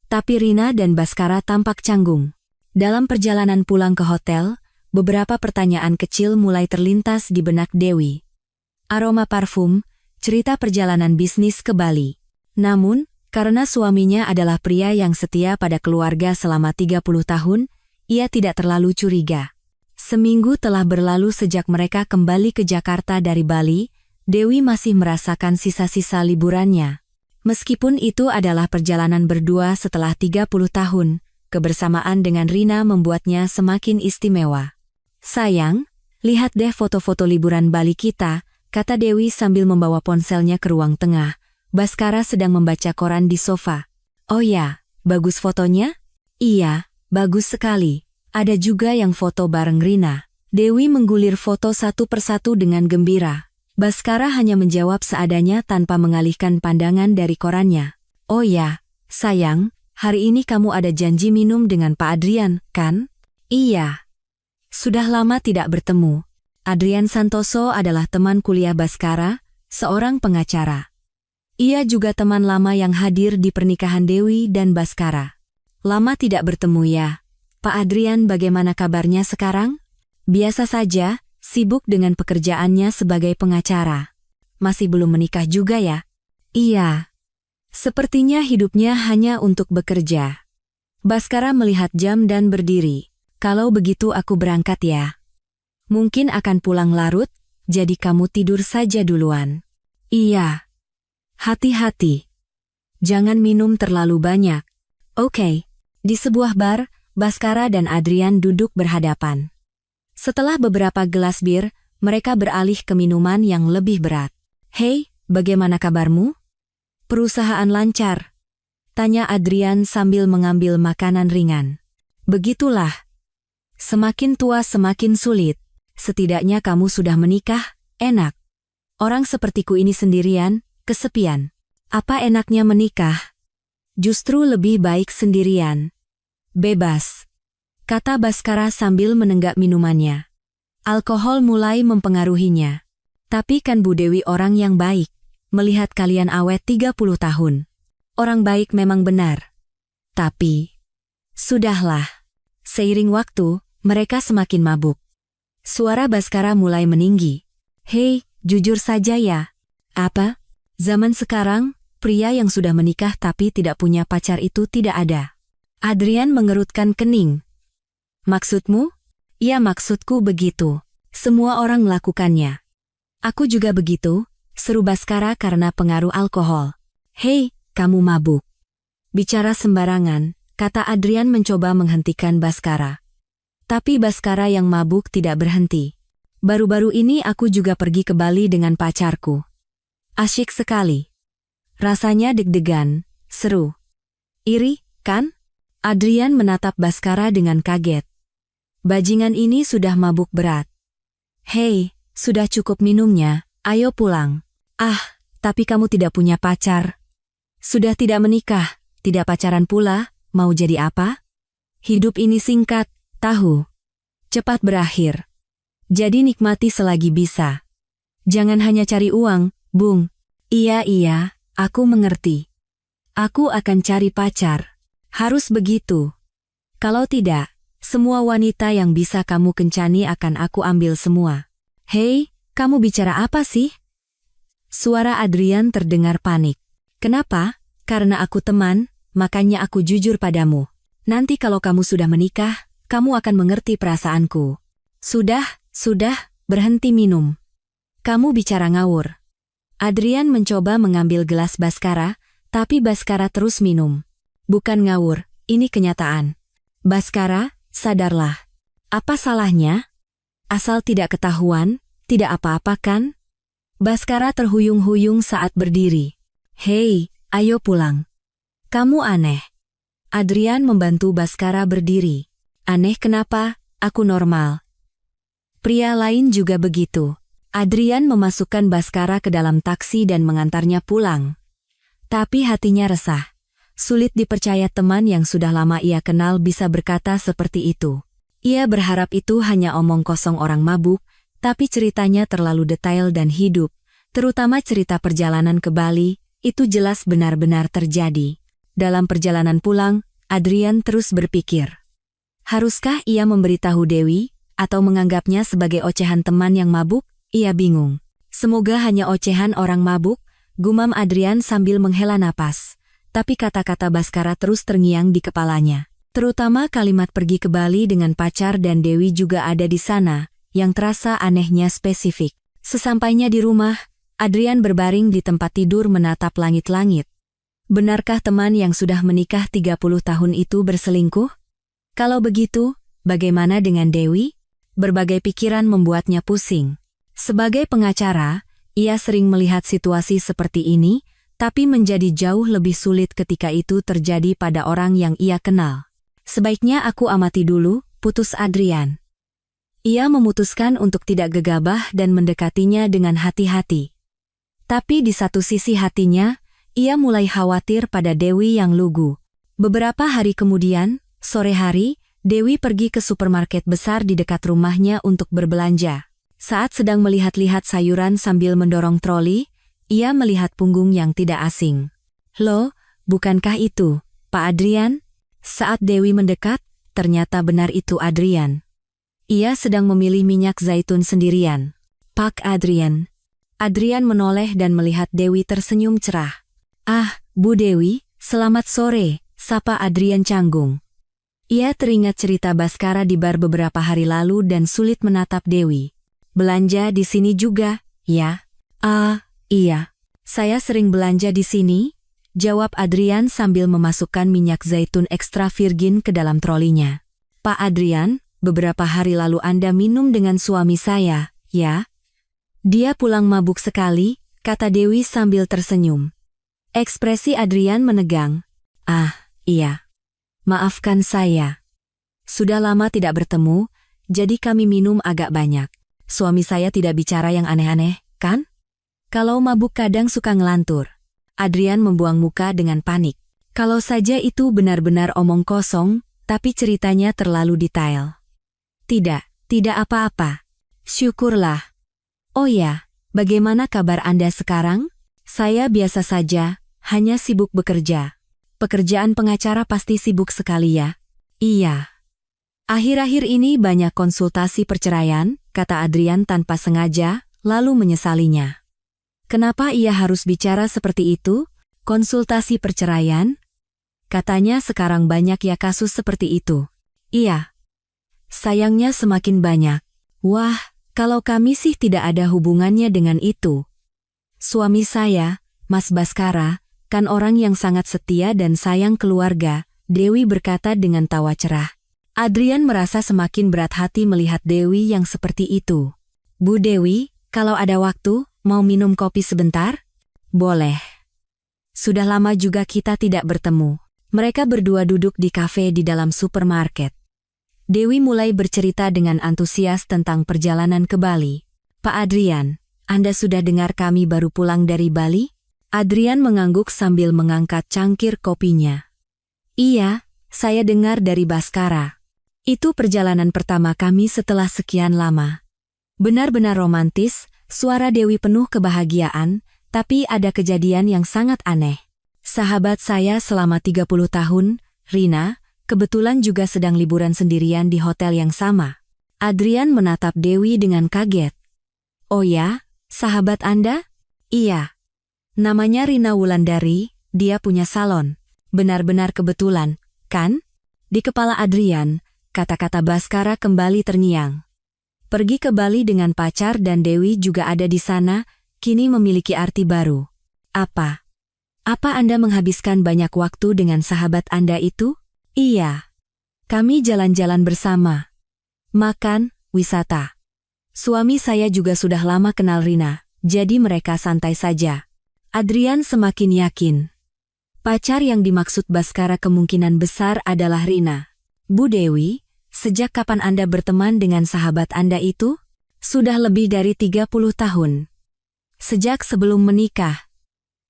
Tapi Rina dan Baskara tampak canggung. Dalam perjalanan pulang ke hotel, beberapa pertanyaan kecil mulai terlintas di benak Dewi. Aroma parfum, cerita perjalanan bisnis ke Bali. Namun, karena suaminya adalah pria yang setia pada keluarga selama 30 tahun, ia tidak terlalu curiga. Seminggu telah berlalu sejak mereka kembali ke Jakarta dari Bali, Dewi masih merasakan sisa-sisa liburannya. Meskipun itu adalah perjalanan berdua setelah 30 tahun, kebersamaan dengan Rina membuatnya semakin istimewa. Sayang, lihat deh foto-foto liburan Bali kita, kata Dewi sambil membawa ponselnya ke ruang tengah. Baskara sedang membaca koran di sofa. Oh ya, bagus fotonya? Iya, bagus sekali. Ada juga yang foto bareng Rina. Dewi menggulir foto satu persatu dengan gembira. Baskara hanya menjawab seadanya tanpa mengalihkan pandangan dari korannya. Oh ya, sayang, hari ini kamu ada janji minum dengan Pak Adrian, kan? Iya. Sudah lama tidak bertemu. Adrian Santoso adalah teman kuliah Baskara, seorang pengacara. Ia juga teman lama yang hadir di pernikahan Dewi dan Baskara. Lama tidak bertemu ya. Pak Adrian, bagaimana kabarnya sekarang? Biasa saja, sibuk dengan pekerjaannya sebagai pengacara. Masih belum menikah juga ya? Iya. Sepertinya hidupnya hanya untuk bekerja. Baskara melihat jam dan berdiri. Kalau begitu aku berangkat ya. Mungkin akan pulang larut, jadi kamu tidur saja duluan. Iya. Hati-hati. Jangan minum terlalu banyak. Oke. Di sebuah bar, Baskara dan Adrian duduk berhadapan. Setelah beberapa gelas bir, mereka beralih ke minuman yang lebih berat. Hei, bagaimana kabarmu? Perusahaan lancar? Tanya Adrian sambil mengambil makanan ringan. Begitulah. Semakin tua semakin sulit. Setidaknya kamu sudah menikah, enak. Orang sepertiku ini sendirian, kesepian. Apa enaknya menikah? Justru lebih baik sendirian. Bebas. Kata Baskara sambil menenggak minumannya. Alkohol mulai mempengaruhinya. Tapi kan Bu Dewi orang yang baik. Melihat kalian awet 30 tahun. Orang baik memang benar. Tapi, sudahlah. Seiring waktu, mereka semakin mabuk. Suara Baskara mulai meninggi. Hei, jujur saja ya. Apa? Zaman sekarang, pria yang sudah menikah tapi tidak punya pacar itu tidak ada. Adrian mengerutkan kening. Maksudmu? Ya, maksudku begitu. Semua orang melakukannya. Aku juga begitu, seru Baskara karena pengaruh alkohol. Hei, kamu mabuk. Bicara sembarangan, kata Adrian mencoba menghentikan Baskara. Tapi Baskara yang mabuk tidak berhenti. Baru-baru ini aku juga pergi ke Bali dengan pacarku. Asyik sekali. Rasanya deg-degan, seru. Iri, kan? Adrian menatap Baskara dengan kaget. Bajingan ini sudah mabuk berat. Hei, sudah cukup minumnya, ayo pulang. Ah, tapi kamu tidak punya pacar. Sudah tidak menikah, tidak pacaran pula, mau jadi apa? Hidup ini singkat, tahu. Cepat berakhir. Jadi nikmati selagi bisa. Jangan hanya cari uang, Bung. Iya, aku mengerti. Aku akan cari pacar. Harus begitu. Kalau tidak, semua wanita yang bisa kamu kencani akan aku ambil semua. Hei, kamu bicara apa sih? Suara Adrian terdengar panik. Kenapa? Karena aku teman, makanya aku jujur padamu. Nanti kalau kamu sudah menikah, kamu akan mengerti perasaanku. Sudah, berhenti minum. Kamu bicara ngawur. Adrian mencoba mengambil gelas Baskara, tapi Baskara terus minum. Bukan ngawur, ini kenyataan. Baskara, sadarlah. Apa salahnya? Asal tidak ketahuan, tidak apa-apa kan? Baskara terhuyung-huyung saat berdiri. Hei, ayo pulang. Kamu aneh. Adrian membantu Baskara berdiri. Aneh kenapa? Aku normal. Pria lain juga begitu. Adrian memasukkan Baskara ke dalam taksi dan mengantarnya pulang. Tapi hatinya resah. Sulit dipercaya teman yang sudah lama ia kenal bisa berkata seperti itu. Ia berharap itu hanya omong kosong orang mabuk, tapi ceritanya terlalu detail dan hidup, terutama cerita perjalanan ke Bali, itu jelas benar-benar terjadi. Dalam perjalanan pulang, Adrian terus berpikir. Haruskah ia memberitahu Dewi, atau menganggapnya sebagai ocehan teman yang mabuk? Ia bingung. Semoga hanya ocehan orang mabuk, gumam Adrian sambil menghela napas. Tapi kata-kata Baskara terus terngiang di kepalanya. Terutama kalimat pergi ke Bali dengan pacar dan Dewi juga ada di sana, yang terasa anehnya spesifik. Sesampainya di rumah, Adrian berbaring di tempat tidur menatap langit-langit. Benarkah teman yang sudah menikah 30 tahun itu berselingkuh? Kalau begitu, bagaimana dengan Dewi? Berbagai pikiran membuatnya pusing. Sebagai pengacara, ia sering melihat situasi seperti ini, tapi menjadi jauh lebih sulit ketika itu terjadi pada orang yang ia kenal. Sebaiknya aku amati dulu, putus Adrian. Ia memutuskan untuk tidak gegabah dan mendekatinya dengan hati-hati. Tapi di satu sisi hatinya, ia mulai khawatir pada Dewi yang lugu. Beberapa hari kemudian, sore hari, Dewi pergi ke supermarket besar di dekat rumahnya untuk berbelanja. Saat sedang melihat-lihat sayuran sambil mendorong troli, ia melihat punggung yang tidak asing. "Loh, bukankah itu Pak Adrian?" Saat Dewi mendekat, ternyata benar itu Adrian. Ia sedang memilih minyak zaitun sendirian. "Pak Adrian." Adrian menoleh dan melihat Dewi tersenyum cerah. "Ah, Bu Dewi, selamat sore," sapa Adrian canggung. Ia teringat cerita Baskara di bar beberapa hari lalu dan sulit menatap Dewi. "Belanja di sini juga, ya?" "Ah, iya. Saya sering belanja di sini," jawab Adrian sambil memasukkan minyak zaitun ekstra virgin ke dalam trolinya. "Pak Adrian, beberapa hari lalu Anda minum dengan suami saya, ya?" "Dia pulang mabuk sekali," kata Dewi sambil tersenyum. Ekspresi Adrian menegang. "Ah, iya. Maafkan saya. Sudah lama tidak bertemu, jadi kami minum agak banyak. Suami saya tidak bicara yang aneh-aneh, kan? Kalau mabuk kadang suka ngelantur." Adrian membuang muka dengan panik. Kalau saja itu benar-benar omong kosong, tapi ceritanya terlalu detail. Tidak apa-apa. Syukurlah." "Oh ya, bagaimana kabar Anda sekarang?" "Saya biasa saja, hanya sibuk bekerja." "Pekerjaan pengacara pasti sibuk sekali ya?" "Iya. Akhir-akhir ini banyak konsultasi perceraian," kata Adrian tanpa sengaja, lalu menyesalinya. Kenapa ia harus bicara seperti itu? Konsultasi perceraian? Katanya sekarang banyak ya kasus seperti itu. "Iya. Sayangnya semakin banyak." "Wah, kalau kami sih tidak ada hubungannya dengan itu. Suami saya, Mas Baskara, kan orang yang sangat setia dan sayang keluarga," Dewi berkata dengan tawa cerah. Adrian merasa semakin berat hati melihat Dewi yang seperti itu. "Bu Dewi, kalau ada waktu, mau minum kopi sebentar?" "Boleh. Sudah lama juga kita tidak bertemu." Mereka berdua duduk di kafe di dalam supermarket. Dewi mulai bercerita dengan antusias tentang perjalanan ke Bali. "Pak Adrian, Anda sudah dengar kami baru pulang dari Bali?" Adrian mengangguk sambil mengangkat cangkir kopinya. "Iya, saya dengar dari Baskara. Itu perjalanan pertama kami setelah sekian lama." Benar-benar romantis, suara Dewi penuh kebahagiaan, tapi ada kejadian yang sangat aneh. "Sahabat saya selama 30 tahun, Rina, kebetulan juga sedang liburan sendirian di hotel yang sama." Adrian menatap Dewi dengan kaget. "Oh ya, sahabat Anda?" "Iya. Namanya Rina Wulandari, dia punya salon." "Benar-benar kebetulan, kan?" Di kepala Adrian, kata-kata Baskara kembali terngiang. Pergi ke Bali dengan pacar dan Dewi juga ada di sana, kini memiliki arti baru. Apa Anda menghabiskan banyak waktu dengan sahabat Anda itu?" "Iya. Kami jalan-jalan bersama. Makan, wisata. Suami saya juga sudah lama kenal Rina, jadi mereka santai saja." Adrian semakin yakin. Pacar yang dimaksud Baskara kemungkinan besar adalah Rina. "Bu Dewi, sejak kapan Anda berteman dengan sahabat Anda itu?" "Sudah lebih dari 30 tahun. Sejak sebelum menikah."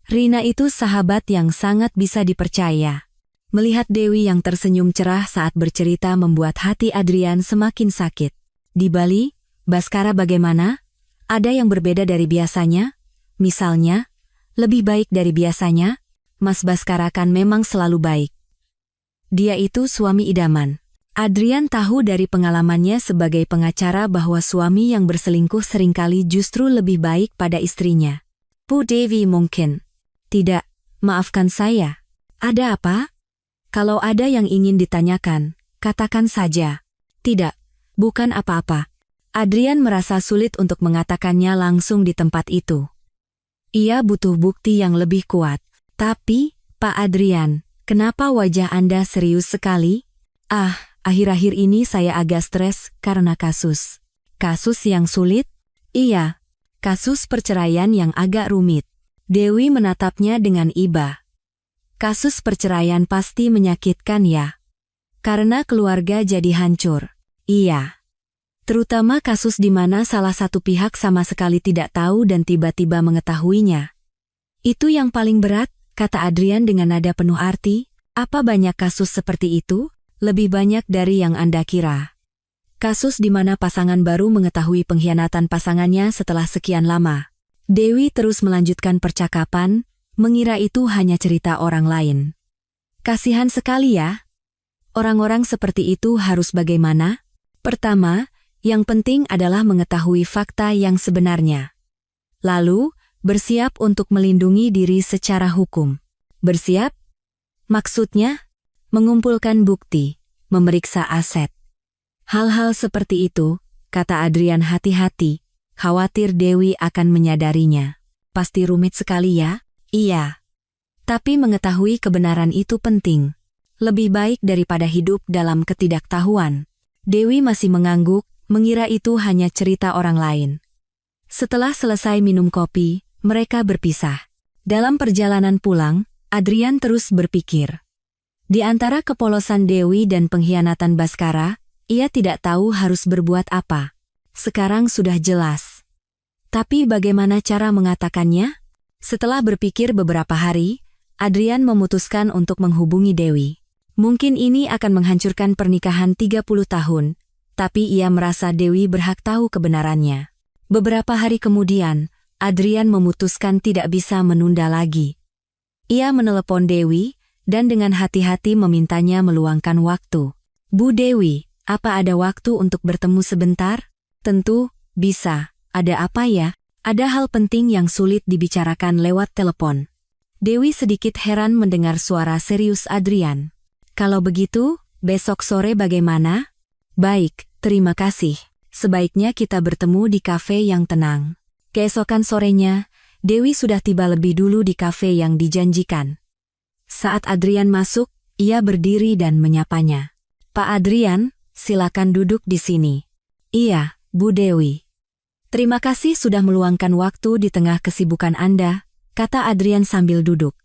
Rina itu sahabat yang sangat bisa dipercaya. Melihat Dewi yang tersenyum cerah saat bercerita membuat hati Adrian semakin sakit. "Di Bali, Baskara bagaimana? Ada yang berbeda dari biasanya? Misalnya, lebih baik dari biasanya?" "Mas Baskara kan memang selalu baik. Dia itu suami idaman." Adrian tahu dari pengalamannya sebagai pengacara bahwa suami yang berselingkuh seringkali justru lebih baik pada istrinya. "Bu Dewi mungkin." "Tidak, maafkan saya. Ada apa?" "Kalau ada yang ingin ditanyakan, katakan saja." "Tidak, bukan apa-apa." Adrian merasa sulit untuk mengatakannya langsung di tempat itu. Ia butuh bukti yang lebih kuat. "Tapi, Pak Adrian, kenapa wajah Anda serius sekali?" "Ah, akhir-akhir ini saya agak stres karena kasus." "Kasus yang sulit?" "Iya, kasus perceraian yang agak rumit." Dewi menatapnya dengan iba. "Kasus perceraian pasti menyakitkan ya? Karena keluarga jadi hancur." "Iya. Terutama kasus di mana salah satu pihak sama sekali tidak tahu dan tiba-tiba mengetahuinya. Itu yang paling berat, kata Adrian dengan nada penuh arti. Apa banyak kasus seperti itu? Lebih banyak dari yang Anda kira. Kasus di mana pasangan baru mengetahui pengkhianatan pasangannya setelah sekian lama. Dewi terus melanjutkan percakapan, mengira itu hanya cerita orang lain. Kasihan sekali ya. Orang-orang seperti itu harus bagaimana? Pertama, yang penting adalah mengetahui fakta yang sebenarnya. Lalu, bersiap untuk melindungi diri secara hukum. Bersiap? Maksudnya, mengumpulkan bukti, memeriksa aset. Hal-hal seperti itu, kata Adrian hati-hati, khawatir Dewi akan menyadarinya. Pasti rumit sekali ya? Iya. Tapi mengetahui kebenaran itu penting. Lebih baik daripada hidup dalam ketidaktahuan. Dewi masih mengangguk, mengira itu hanya cerita orang lain. Setelah selesai minum kopi, mereka berpisah. Dalam perjalanan pulang, Adrian terus berpikir. Di antara kepolosan Dewi dan pengkhianatan Baskara, ia tidak tahu harus berbuat apa. Sekarang sudah jelas. Tapi bagaimana cara mengatakannya? Setelah berpikir beberapa hari, Adrian memutuskan untuk menghubungi Dewi. Mungkin ini akan menghancurkan pernikahan 30 tahun, tapi ia merasa Dewi berhak tahu kebenarannya. Beberapa hari kemudian, Adrian memutuskan tidak bisa menunda lagi. Ia menelepon Dewi, dan dengan hati-hati memintanya meluangkan waktu. Bu Dewi, apa ada waktu untuk bertemu sebentar? Tentu, bisa. Ada apa ya? Ada hal penting yang sulit dibicarakan lewat telepon. Dewi sedikit heran mendengar suara serius Adrian. Kalau begitu, besok sore bagaimana? Baik, terima kasih. Sebaiknya kita bertemu di kafe yang tenang. Keesokan sorenya, Dewi sudah tiba lebih dulu di kafe yang dijanjikan. Saat Adrian masuk, ia berdiri dan menyapanya. Pak Adrian, silakan duduk di sini. Iya, Bu Dewi. Terima kasih sudah meluangkan waktu di tengah kesibukan Anda, kata Adrian sambil duduk.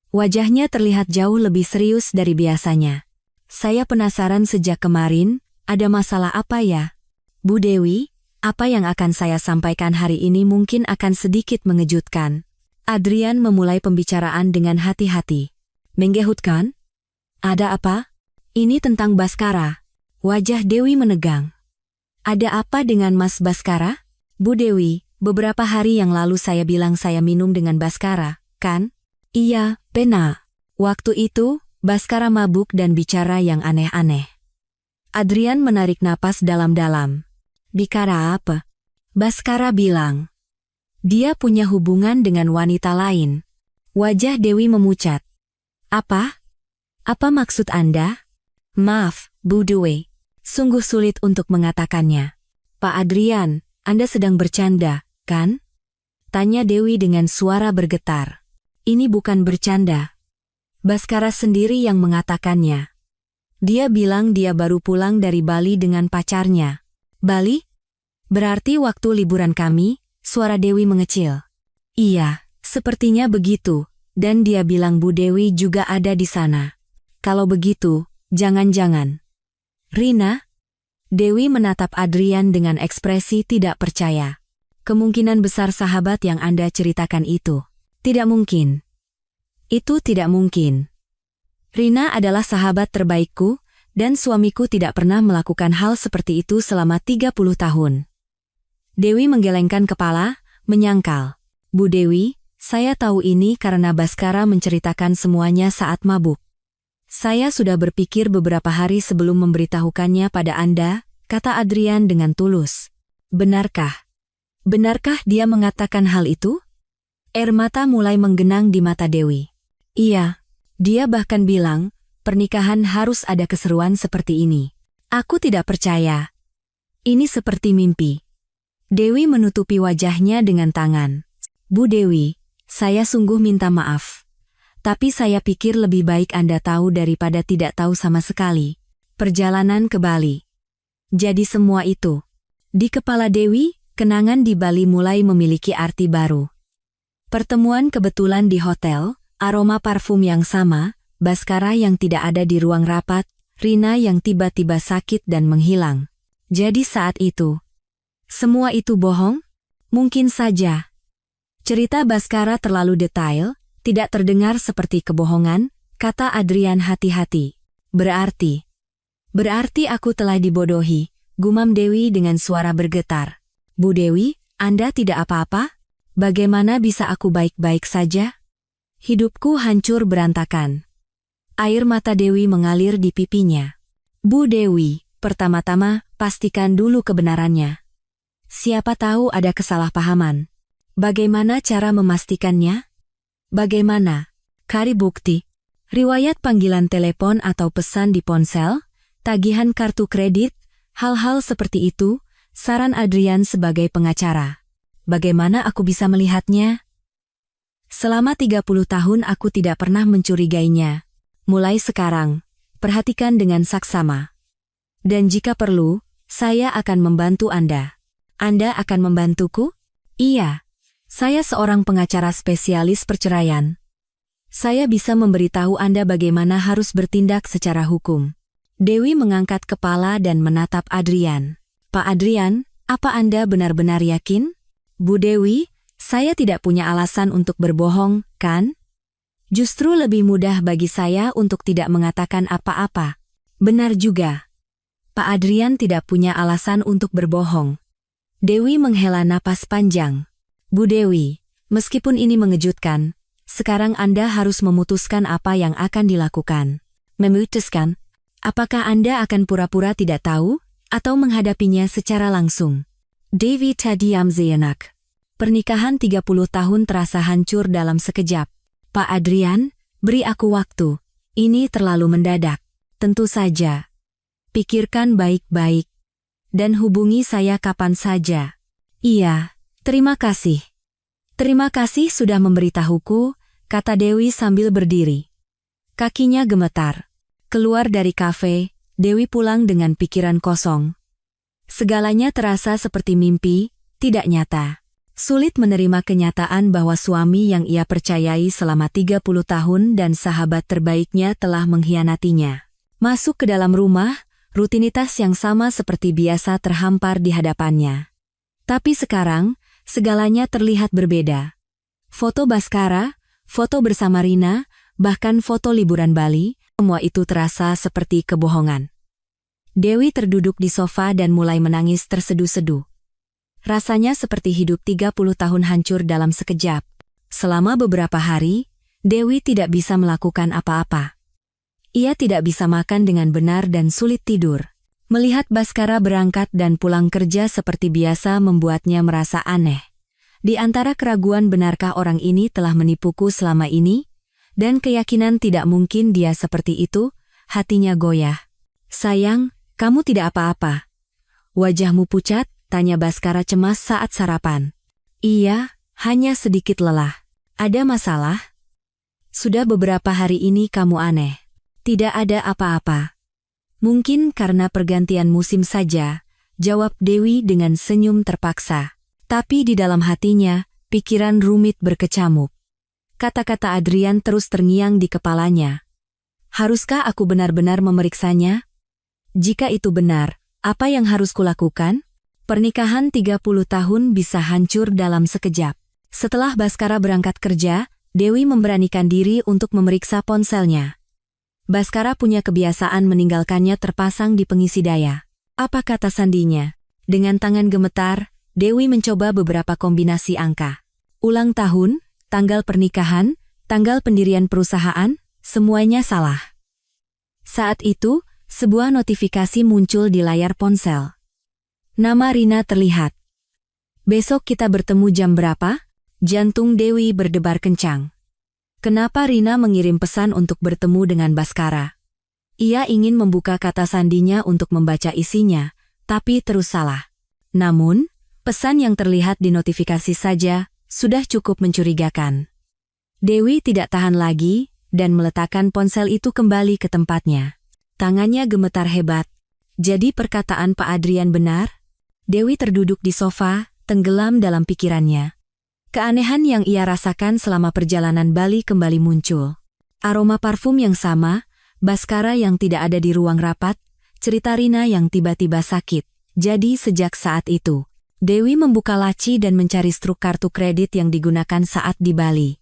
Wajahnya terlihat jauh lebih serius dari biasanya. Saya penasaran sejak kemarin, ada masalah apa ya? Bu Dewi, apa yang akan saya sampaikan hari ini mungkin akan sedikit mengejutkan. Adrian memulai pembicaraan dengan hati-hati. Menggehutkan? Ada apa? Ini tentang Baskara. Wajah Dewi menegang. Ada apa dengan Mas Baskara? Bu Dewi, beberapa hari yang lalu saya bilang saya minum dengan Baskara, kan? Iya, benar. Waktu itu, Baskara mabuk dan bicara yang aneh-aneh. Adrian menarik napas dalam-dalam. Bicara apa? Baskara bilang. Dia punya hubungan dengan wanita lain. Wajah Dewi memucat. Apa? Apa maksud Anda? Maaf, Bu Dewi. Sungguh sulit untuk mengatakannya. Pak Adrian, Anda sedang bercanda, kan? Tanya Dewi dengan suara bergetar. Ini bukan bercanda. Baskara sendiri yang mengatakannya. Dia bilang dia baru pulang dari Bali dengan pacarnya. Bali? Berarti waktu liburan kami, suara Dewi mengecil. Iya, sepertinya begitu, dan dia bilang Bu Dewi juga ada di sana. Kalau begitu, jangan-jangan. Rina? Dewi menatap Adrian dengan ekspresi tidak percaya. Kemungkinan besar sahabat yang Anda ceritakan itu. Tidak mungkin. Itu tidak mungkin. Rina adalah sahabat terbaikku, dan suamiku tidak pernah melakukan hal seperti itu selama 30 tahun. Dewi menggelengkan kepala, menyangkal. Bu Dewi, saya tahu ini karena Baskara menceritakan semuanya saat mabuk. Saya sudah berpikir beberapa hari sebelum memberitahukannya pada Anda, kata Adrian dengan tulus. Benarkah? Benarkah dia mengatakan hal itu? Air mata mulai menggenang di mata Dewi. Iya, dia bahkan bilang, pernikahan harus ada keseruan seperti ini. Aku tidak percaya. Ini seperti mimpi. Dewi menutupi wajahnya dengan tangan. Bu Dewi, saya sungguh minta maaf. Tapi saya pikir lebih baik Anda tahu daripada tidak tahu sama sekali. Perjalanan ke Bali. Jadi semua itu. Di kepala Dewi, kenangan di Bali mulai memiliki arti baru. Pertemuan kebetulan di hotel, aroma parfum yang sama, Baskara yang tidak ada di ruang rapat, Rina yang tiba-tiba sakit dan menghilang. Jadi saat itu, semua itu bohong? Mungkin saja. Cerita Baskara terlalu detail, tidak terdengar seperti kebohongan, kata Adrian hati-hati. Berarti aku telah dibodohi, gumam Dewi dengan suara bergetar. Bu Dewi, Anda tidak apa-apa? Bagaimana bisa aku baik-baik saja? Hidupku hancur berantakan. Air mata Dewi mengalir di pipinya. Bu Dewi, pertama-tama, pastikan dulu kebenarannya. Siapa tahu ada kesalahpahaman. Bagaimana cara memastikannya? Bagaimana? Cari bukti. Riwayat panggilan telepon atau pesan di ponsel, tagihan kartu kredit, hal-hal seperti itu, saran Adrian sebagai pengacara. Bagaimana aku bisa melihatnya? Selama 30 tahun aku tidak pernah mencurigainya. Mulai sekarang, perhatikan dengan saksama. Dan jika perlu, saya akan membantu Anda. Anda akan membantuku? Iya. Saya seorang pengacara spesialis perceraian. Saya bisa memberitahu Anda bagaimana harus bertindak secara hukum. Dewi mengangkat kepala dan menatap Adrian. Pak Adrian, apa Anda benar-benar yakin? Bu Dewi, saya tidak punya alasan untuk berbohong, kan? Justru lebih mudah bagi saya untuk tidak mengatakan apa-apa. Benar juga. Pak Adrian tidak punya alasan untuk berbohong. Dewi menghela napas panjang. Bu Dewi, meskipun ini mengejutkan, sekarang Anda harus memutuskan apa yang akan dilakukan. Memutuskan? Apakah Anda akan pura-pura tidak tahu, atau menghadapinya secara langsung? Dewi terdiam sejenak. Pernikahan 30 tahun terasa hancur dalam sekejap. Pak Adrian, beri aku waktu. Ini terlalu mendadak. Tentu saja. Pikirkan baik-baik. Dan hubungi saya kapan saja. Iya, terima kasih. Terima kasih sudah memberitahuku, kata Dewi sambil berdiri. Kakinya gemetar. Keluar dari kafe, Dewi pulang dengan pikiran kosong. Segalanya terasa seperti mimpi, tidak nyata. Sulit menerima kenyataan bahwa suami yang ia percayai selama 30 tahun dan sahabat terbaiknya telah mengkhianatinya. Masuk ke dalam rumah, rutinitas yang sama seperti biasa terhampar di hadapannya. Tapi sekarang, segalanya terlihat berbeda. Foto Baskara, foto bersama Rina, bahkan foto liburan Bali, semua itu terasa seperti kebohongan. Dewi terduduk di sofa dan mulai menangis terseduh-seduh. Rasanya seperti hidup 30 tahun hancur dalam sekejap. Selama beberapa hari, Dewi tidak bisa melakukan apa-apa. Ia tidak bisa makan dengan benar dan sulit tidur. Melihat Baskara berangkat dan pulang kerja seperti biasa membuatnya merasa aneh. Di antara keraguan benarkah orang ini telah menipuku selama ini? Dan keyakinan tidak mungkin dia seperti itu, hatinya goyah. Sayang, kamu tidak apa-apa. Wajahmu pucat, tanya Baskara cemas saat sarapan. Iya, hanya sedikit lelah. Ada masalah? Sudah beberapa hari ini kamu aneh. Tidak ada apa-apa. Mungkin karena pergantian musim saja, jawab Dewi dengan senyum terpaksa. Tapi di dalam hatinya, pikiran rumit berkecamuk. Kata-kata Adrian terus terngiang di kepalanya. Haruskah aku benar-benar memeriksanya? Jika itu benar, apa yang harus kulakukan? Pernikahan 30 tahun bisa hancur dalam sekejap. Setelah Baskara berangkat kerja, Dewi memberanikan diri untuk memeriksa ponselnya. Baskara punya kebiasaan meninggalkannya terpasang di pengisi daya. Apa kata sandinya? Dengan tangan gemetar, Dewi mencoba beberapa kombinasi angka. Ulang tahun, tanggal pernikahan, tanggal pendirian perusahaan, semuanya salah. Saat itu, sebuah notifikasi muncul di layar ponsel. Nama Rina terlihat. Besok kita bertemu jam berapa? Jantung Dewi berdebar kencang. Kenapa Rina mengirim pesan untuk bertemu dengan Baskara? Ia ingin membuka kata sandinya untuk membaca isinya, tapi terus salah. Namun, pesan yang terlihat di notifikasi saja sudah cukup mencurigakan. Dewi tidak tahan lagi dan meletakkan ponsel itu kembali ke tempatnya. Tangannya gemetar hebat. Jadi perkataan Pak Adrian benar? Dewi terduduk di sofa, tenggelam dalam pikirannya. Keanehan yang ia rasakan selama perjalanan Bali kembali muncul. Aroma parfum yang sama, Baskara yang tidak ada di ruang rapat, cerita Rina yang tiba-tiba sakit. Jadi sejak saat itu, Dewi membuka laci dan mencari struk kartu kredit yang digunakan saat di Bali.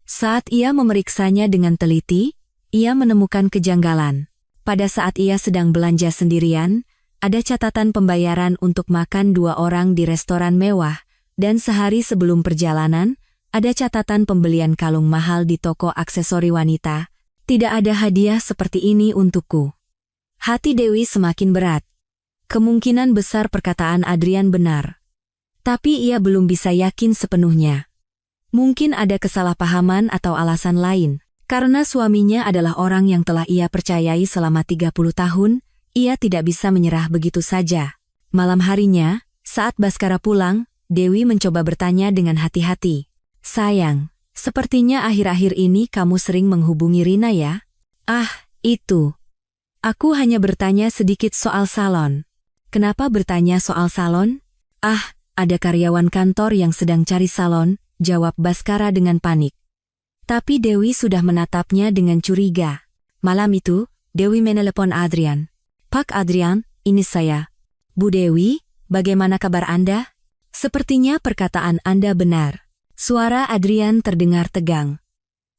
Saat ia memeriksanya dengan teliti, ia menemukan kejanggalan. Pada saat ia sedang belanja sendirian, ada catatan pembayaran untuk makan 2 orang di restoran mewah, dan sehari sebelum perjalanan, ada catatan pembelian kalung mahal di toko aksesori wanita. Tidak ada hadiah seperti ini untukku. Hati Dewi semakin berat. Kemungkinan besar perkataan Adrian benar. Tapi ia belum bisa yakin sepenuhnya. Mungkin ada kesalahpahaman atau alasan lain. Karena suaminya adalah orang yang telah ia percayai selama 30 tahun, ia tidak bisa menyerah begitu saja. Malam harinya, saat Bhaskara pulang, Dewi mencoba bertanya dengan hati-hati. Sayang, sepertinya akhir-akhir ini kamu sering menghubungi Rina ya? Ah, itu. Aku hanya bertanya sedikit soal salon. Kenapa bertanya soal salon? Ah, ada karyawan kantor yang sedang cari salon, jawab Bhaskara dengan panik. Tapi Dewi sudah menatapnya dengan curiga. Malam itu, Dewi menelepon Adrian. Pak Adrian, ini saya. Bu Dewi, bagaimana kabar Anda? Sepertinya perkataan Anda benar. Suara Adrian terdengar tegang.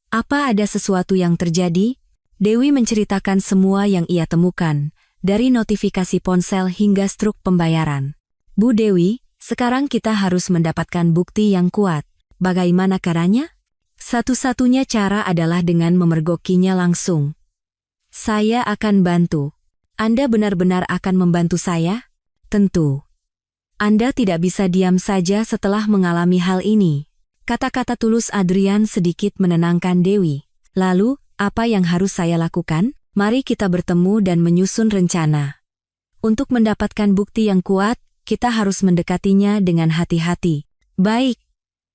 Apa ada sesuatu yang terjadi? Dewi menceritakan semua yang ia temukan, dari notifikasi ponsel hingga struk pembayaran. Bu Dewi, sekarang kita harus mendapatkan bukti yang kuat. Bagaimana caranya? Satu-satunya cara adalah dengan memergokinya langsung. Saya akan bantu. Anda benar-benar akan membantu saya? Tentu. Anda tidak bisa diam saja setelah mengalami hal ini. Kata-kata tulus Adrian sedikit menenangkan Dewi. Lalu, apa yang harus saya lakukan? Mari kita bertemu dan menyusun rencana. Untuk mendapatkan bukti yang kuat, kita harus mendekatinya dengan hati-hati. Baik.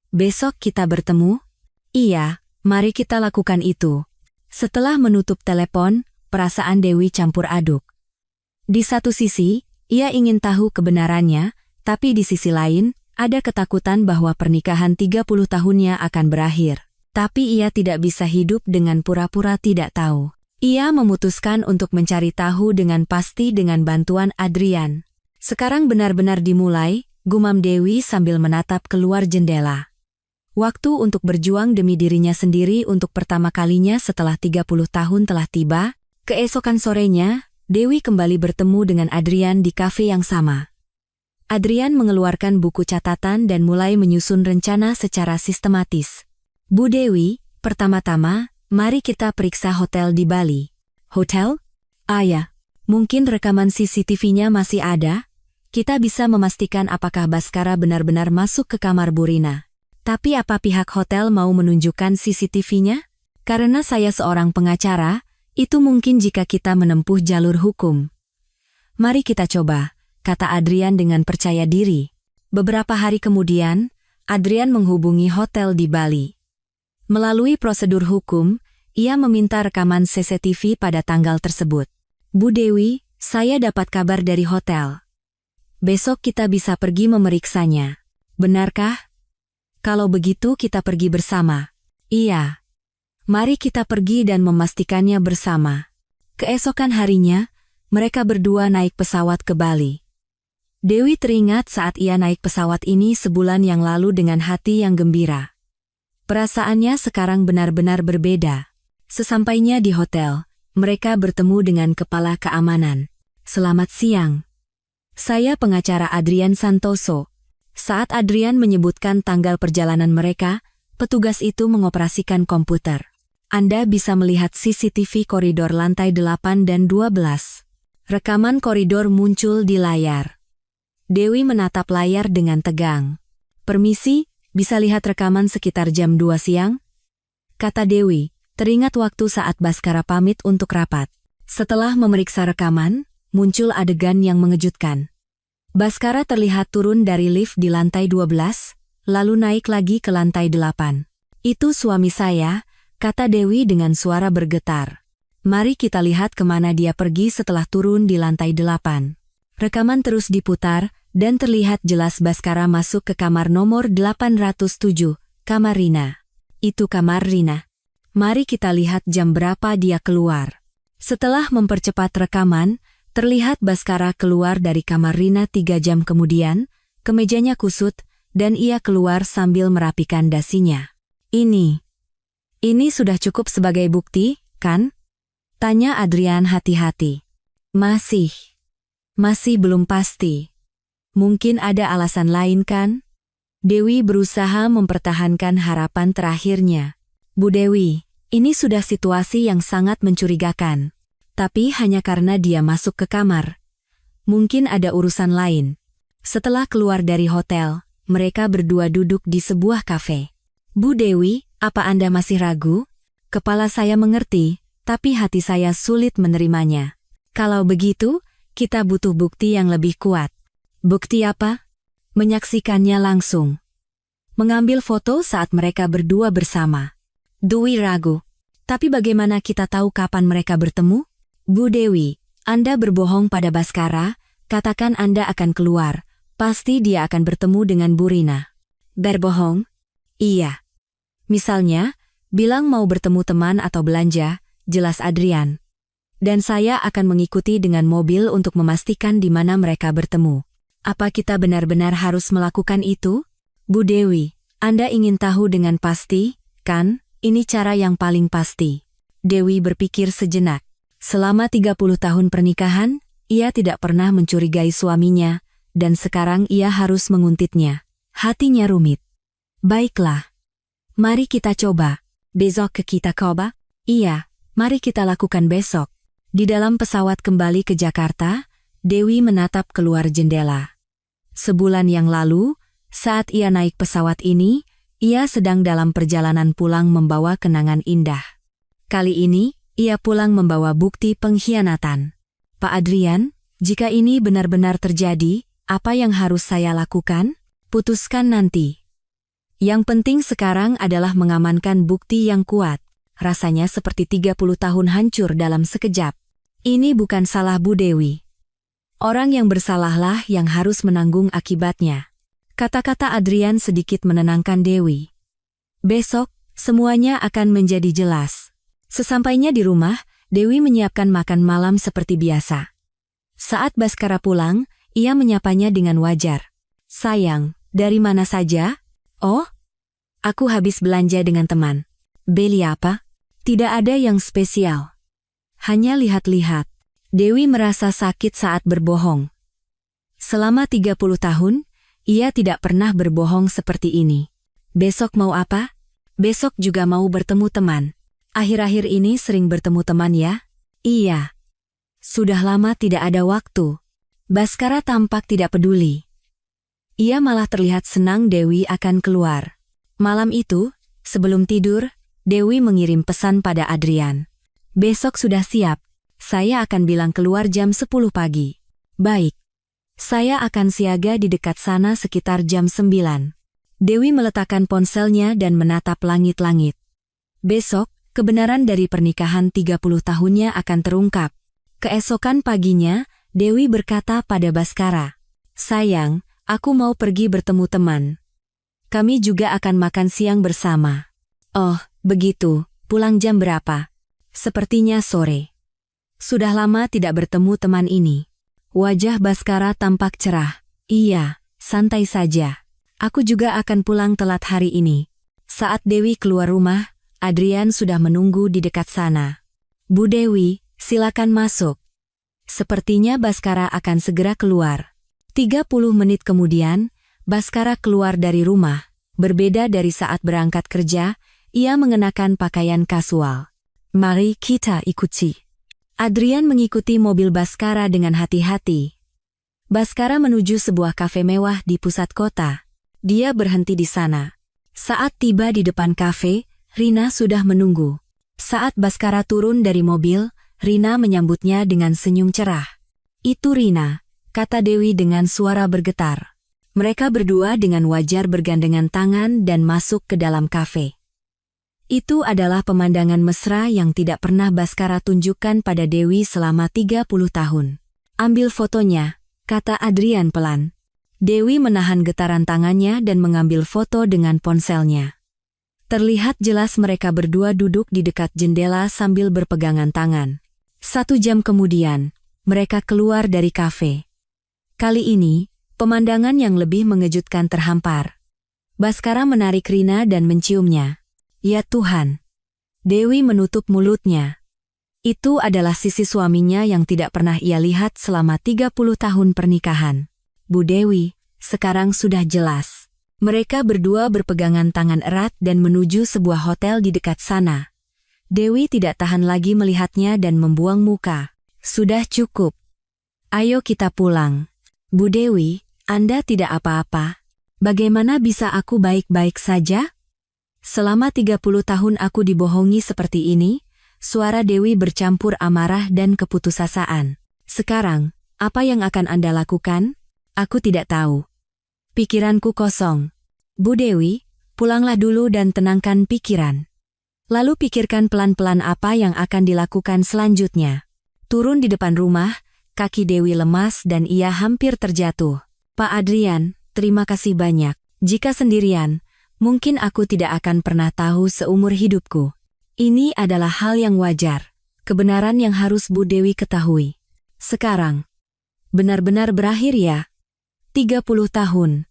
Besok kita bertemu? Iya, mari kita lakukan itu. Setelah menutup telepon, perasaan Dewi campur aduk. Di satu sisi, ia ingin tahu kebenarannya, tapi di sisi lain, ada ketakutan bahwa pernikahan 30 tahunnya akan berakhir. Tapi ia tidak bisa hidup dengan pura-pura tidak tahu. Ia memutuskan untuk mencari tahu dengan pasti dengan bantuan Adrian. Sekarang benar-benar dimulai, gumam Dewi sambil menatap keluar jendela. Waktu untuk berjuang demi dirinya sendiri untuk pertama kalinya setelah 30 tahun telah tiba. Keesokan sorenya, Dewi kembali bertemu dengan Adrian di kafe yang sama. Adrian mengeluarkan buku catatan dan mulai menyusun rencana secara sistematis. Bu Dewi, pertama-tama, mari kita periksa hotel di Bali. Hotel? Ya. Mungkin rekaman CCTV-nya masih ada? Kita bisa memastikan apakah Bhaskara benar-benar masuk ke kamar Bu Rina. Tapi apa pihak hotel mau menunjukkan CCTV-nya? Karena saya seorang pengacara, itu mungkin jika kita menempuh jalur hukum. Mari kita coba, kata Adrian dengan percaya diri. Beberapa hari kemudian, Adrian menghubungi hotel di Bali. Melalui prosedur hukum, ia meminta rekaman CCTV pada tanggal tersebut. Bu Dewi, saya dapat kabar dari hotel. Besok kita bisa pergi memeriksanya. Benarkah? Kalau begitu kita pergi bersama. Iya. Mari kita pergi dan memastikannya bersama. Keesokan harinya, mereka berdua naik pesawat ke Bali. Dewi teringat saat ia naik pesawat ini sebulan yang lalu dengan hati yang gembira. Perasaannya sekarang benar-benar berbeda. Sesampainya di hotel, mereka bertemu dengan kepala keamanan. Selamat siang. Saya pengacara Adrian Santoso. Saat Adrian menyebutkan tanggal perjalanan mereka, petugas itu mengoperasikan komputer. Anda bisa melihat CCTV koridor lantai 8 dan 12. Rekaman koridor muncul di layar. Dewi menatap layar dengan tegang. Permisi, bisa lihat rekaman sekitar jam 2 siang? Kata Dewi, teringat waktu saat Bhaskara pamit untuk rapat. Setelah memeriksa rekaman, muncul adegan yang mengejutkan. Bhaskara terlihat turun dari lift di lantai 12, lalu naik lagi ke lantai 8. Itu suami saya, kata Dewi dengan suara bergetar. Mari kita lihat kemana dia pergi setelah turun di lantai 8. Rekaman terus diputar, dan terlihat jelas Bhaskara masuk ke kamar nomor 807, kamar Rina. Itu kamar Rina. Mari kita lihat jam berapa dia keluar. Setelah mempercepat rekaman, Terlihat Baskara keluar dari kamar Rina 3 jam kemudian, kemejanya kusut, dan ia keluar sambil merapikan dasinya. Ini sudah cukup sebagai bukti, kan? Tanya Adrian hati-hati. Masih belum pasti. Mungkin ada alasan lain kan? Dewi berusaha mempertahankan harapan terakhirnya. Bu Dewi, ini sudah situasi yang sangat mencurigakan. Tapi hanya karena dia masuk ke kamar. Mungkin ada urusan lain. Setelah keluar dari hotel, mereka berdua duduk di sebuah kafe. Bu Dewi, apa Anda masih ragu? Kepala saya mengerti, tapi hati saya sulit menerimanya. Kalau begitu, kita butuh bukti yang lebih kuat. Bukti apa? Menyaksikannya langsung. Mengambil foto saat mereka berdua bersama. Dewi ragu. Tapi bagaimana kita tahu kapan mereka bertemu? Bu Dewi, Anda berbohong pada Baskara, katakan Anda akan keluar. Pasti dia akan bertemu dengan Bu Rina. Berbohong? Iya. Misalnya, bilang mau bertemu teman atau belanja, jelas Adrian. Dan saya akan mengikuti dengan mobil untuk memastikan di mana mereka bertemu. Apa kita benar-benar harus melakukan itu? Bu Dewi, Anda ingin tahu dengan pasti, kan? Ini cara yang paling pasti. Dewi berpikir sejenak. Selama 30 tahun pernikahan, ia tidak pernah mencurigai suaminya, dan sekarang ia harus menguntitnya. Hatinya rumit. Baiklah. Mari kita coba. Besok kita coba? Iya, mari kita lakukan besok. Di dalam pesawat kembali ke Jakarta, Dewi menatap keluar jendela. Sebulan yang lalu, saat ia naik pesawat ini, ia sedang dalam perjalanan pulang membawa kenangan indah. Kali ini, ia pulang membawa bukti pengkhianatan. Pak Adrian, jika ini benar-benar terjadi, apa yang harus saya lakukan? Putuskan nanti. Yang penting sekarang adalah mengamankan bukti yang kuat. Rasanya seperti 30 tahun hancur dalam sekejap. Ini bukan salah Bu Dewi. Orang yang bersalahlah yang harus menanggung akibatnya. Kata-kata Adrian sedikit menenangkan Dewi. Besok, semuanya akan menjadi jelas. Sesampainya di rumah, Dewi menyiapkan makan malam seperti biasa. Saat Baskara pulang, ia menyapanya dengan wajar. Sayang, dari mana saja? Oh, aku habis belanja dengan teman. Beli apa? Tidak ada yang spesial. Hanya lihat-lihat. Dewi merasa sakit saat berbohong. Selama 30 tahun, ia tidak pernah berbohong seperti ini. Besok mau apa? Besok juga mau bertemu teman. Akhir-akhir ini sering bertemu teman ya? Iya. Sudah lama tidak ada waktu. Baskara tampak tidak peduli. Ia malah terlihat senang Dewi akan keluar. Malam itu, sebelum tidur, Dewi mengirim pesan pada Adrian. Besok sudah siap. Saya akan bilang keluar jam 10 pagi. Baik. Saya akan siaga di dekat sana sekitar jam 9. Dewi meletakkan ponselnya dan menatap langit-langit. Besok, kebenaran dari pernikahan 30 tahunnya akan terungkap. Keesokan paginya, Dewi berkata pada Baskara, "Sayang, aku mau pergi bertemu teman. Kami juga akan makan siang bersama." "Oh, begitu. Pulang jam berapa?" "Sepertinya sore." Sudah lama tidak bertemu teman ini. Wajah Baskara tampak cerah. "Iya, santai saja. Aku juga akan pulang telat hari ini." Saat Dewi keluar rumah, Adrian sudah menunggu di dekat sana. "Bu Dewi, silakan masuk." Sepertinya Baskara akan segera keluar. 30 menit kemudian, Baskara keluar dari rumah. Berbeda dari saat berangkat kerja, ia mengenakan pakaian kasual. "Mari kita ikuti." Adrian mengikuti mobil Baskara dengan hati-hati. Baskara menuju sebuah kafe mewah di pusat kota. Dia berhenti di sana. Saat tiba di depan kafe, Rina sudah menunggu. Saat Baskara turun dari mobil, Rina menyambutnya dengan senyum cerah. "Itu Rina," kata Dewi dengan suara bergetar. Mereka berdua dengan wajar bergandengan tangan dan masuk ke dalam kafe. Itu adalah pemandangan mesra yang tidak pernah Baskara tunjukkan pada Dewi selama 30 tahun. "Ambil fotonya," kata Adrian pelan. Dewi menahan getaran tangannya dan mengambil foto dengan ponselnya. Terlihat jelas mereka berdua duduk di dekat jendela sambil berpegangan tangan. 1 jam kemudian, mereka keluar dari kafe. Kali ini, pemandangan yang lebih mengejutkan terhampar. Baskara menarik Rina dan menciumnya. Ya Tuhan! Dewi menutup mulutnya. Itu adalah sisi suaminya yang tidak pernah ia lihat selama 30 tahun pernikahan. Bu Dewi, sekarang sudah jelas. Mereka berdua berpegangan tangan erat dan menuju sebuah hotel di dekat sana. Dewi tidak tahan lagi melihatnya dan membuang muka. Sudah cukup. Ayo kita pulang. Bu Dewi, Anda tidak apa-apa. Bagaimana bisa aku baik-baik saja? Selama 30 tahun aku dibohongi seperti ini, suara Dewi bercampur amarah dan keputusasaan. Sekarang, apa yang akan Anda lakukan? Aku tidak tahu. Pikiranku kosong. Bu Dewi, pulanglah dulu dan tenangkan pikiran. Lalu pikirkan pelan-pelan apa yang akan dilakukan selanjutnya. Turun di depan rumah, kaki Dewi lemas dan ia hampir terjatuh. Pak Adrian, terima kasih banyak. Jika sendirian, mungkin aku tidak akan pernah tahu seumur hidupku. Ini adalah hal yang wajar. Kebenaran yang harus Bu Dewi ketahui. Sekarang, benar-benar berakhir ya. 30 tahun,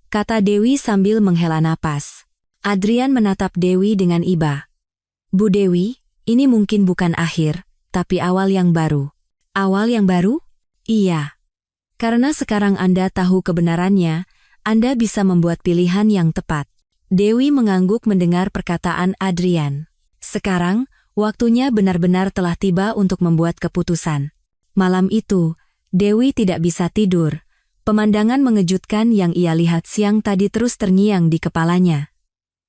kata Dewi sambil menghela napas. Adrian menatap Dewi dengan iba. Bu Dewi, ini mungkin bukan akhir, tapi awal yang baru. Awal yang baru? Iya. Karena sekarang Anda tahu kebenarannya, Anda bisa membuat pilihan yang tepat. Dewi mengangguk mendengar perkataan Adrian. Sekarang, waktunya benar-benar telah tiba untuk membuat keputusan. Malam itu, Dewi tidak bisa tidur. Pemandangan mengejutkan yang ia lihat siang tadi terus terngiang di kepalanya.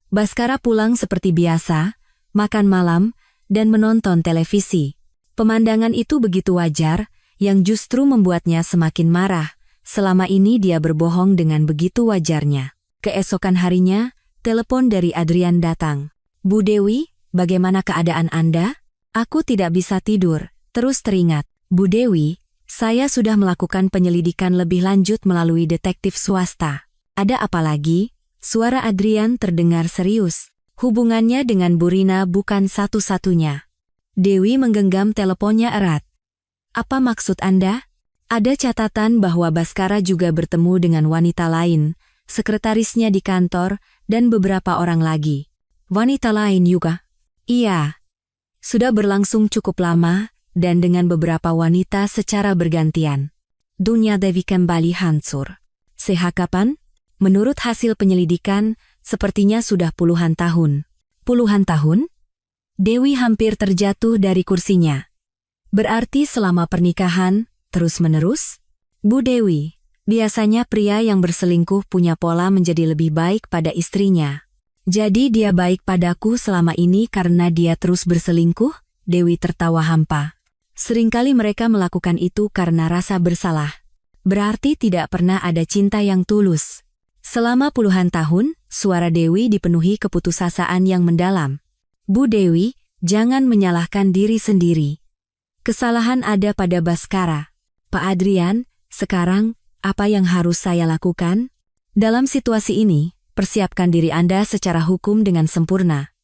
Baskara pulang seperti biasa, makan malam, dan menonton televisi. Pemandangan itu begitu wajar, yang justru membuatnya semakin marah. Selama ini dia berbohong dengan begitu wajarnya. Keesokan harinya, telepon dari Adrian datang. Bu Dewi, bagaimana keadaan Anda? Aku tidak bisa tidur, terus teringat. Bu Dewi, saya sudah melakukan penyelidikan lebih lanjut melalui detektif swasta. Ada apa lagi? Suara Adrian terdengar serius. Hubungannya dengan Bu Rina bukan satu-satunya. Dewi menggenggam teleponnya erat. Apa maksud Anda? Ada catatan bahwa Baskara juga bertemu dengan wanita lain, sekretarisnya di kantor, dan beberapa orang lagi. Wanita lain juga? Iya. Sudah berlangsung cukup lama, dan dengan beberapa wanita secara bergantian. Dunia Dewi kembali hancur. Sejak kapan? Menurut hasil penyelidikan, sepertinya sudah puluhan tahun. Puluhan tahun? Dewi hampir terjatuh dari kursinya. Berarti selama pernikahan, terus-menerus? Bu Dewi, biasanya pria yang berselingkuh punya pola menjadi lebih baik pada istrinya. Jadi dia baik padaku selama ini karena dia terus berselingkuh? Dewi tertawa hampa. Seringkali mereka melakukan itu karena rasa bersalah. Berarti tidak pernah ada cinta yang tulus. Selama puluhan tahun, suara Dewi dipenuhi keputusasaan yang mendalam. Bu Dewi, jangan menyalahkan diri sendiri. Kesalahan ada pada Baskara. Pak Adrian, sekarang, apa yang harus saya lakukan? Dalam situasi ini, persiapkan diri Anda secara hukum dengan sempurna.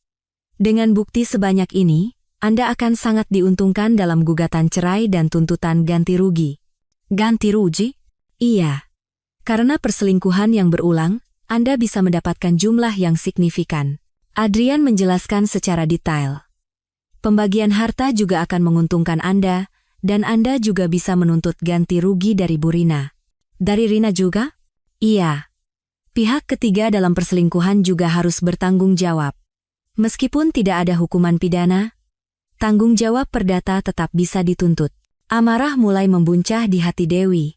Dengan bukti sebanyak ini, Anda akan sangat diuntungkan dalam gugatan cerai dan tuntutan ganti rugi. Ganti rugi? Iya. Karena perselingkuhan yang berulang, Anda bisa mendapatkan jumlah yang signifikan. Adrian menjelaskan secara detail. Pembagian harta juga akan menguntungkan Anda, dan Anda juga bisa menuntut ganti rugi dari Bu Rina. Dari Rina juga? Iya. Pihak ketiga dalam perselingkuhan juga harus bertanggung jawab. Meskipun tidak ada hukuman pidana, tanggung jawab perdata tetap bisa dituntut. Amarah mulai membuncah di hati Dewi.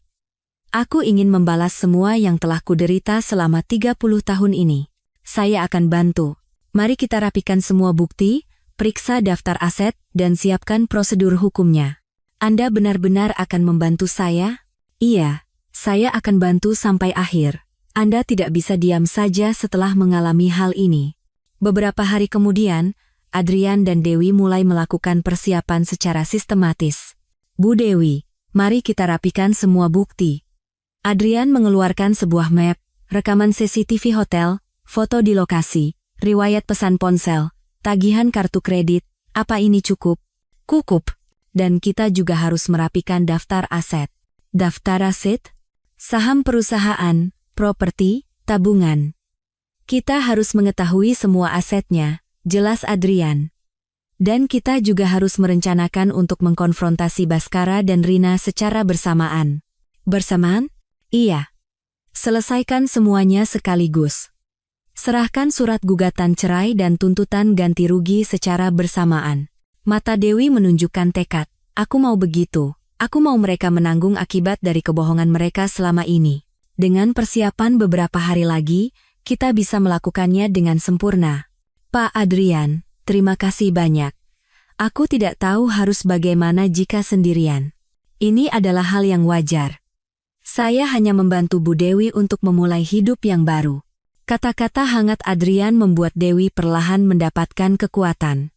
Aku ingin membalas semua yang telah kuderita selama 30 tahun ini. Saya akan bantu. Mari kita rapikan semua bukti, periksa daftar aset, dan siapkan prosedur hukumnya. Anda benar-benar akan membantu saya? Iya, saya akan bantu sampai akhir. Anda tidak bisa diam saja setelah mengalami hal ini. Beberapa hari kemudian, Adrian dan Dewi mulai melakukan persiapan secara sistematis. Bu Dewi, mari kita rapikan semua bukti. Adrian mengeluarkan sebuah map, rekaman CCTV hotel, foto di lokasi, riwayat pesan ponsel, tagihan kartu kredit. Apa ini cukup? Cukup. dan kita juga harus merapikan daftar aset. Daftar aset? Saham perusahaan, properti, tabungan. Kita harus mengetahui semua asetnya, jelas Adrian. Dan kita juga harus merencanakan untuk mengkonfrontasi Baskara dan Rina secara bersamaan. Bersamaan? Iya. Selesaikan semuanya sekaligus. Serahkan surat gugatan cerai dan tuntutan ganti rugi secara bersamaan. Mata Dewi menunjukkan tekad. Aku mau begitu. Aku mau mereka menanggung akibat dari kebohongan mereka selama ini. Dengan persiapan beberapa hari lagi, kita bisa melakukannya dengan sempurna. Pak Adrian, terima kasih banyak. Aku tidak tahu harus bagaimana jika sendirian. Ini adalah hal yang wajar. Saya hanya membantu Bu Dewi untuk memulai hidup yang baru. Kata-kata hangat Adrian membuat Dewi perlahan mendapatkan kekuatan.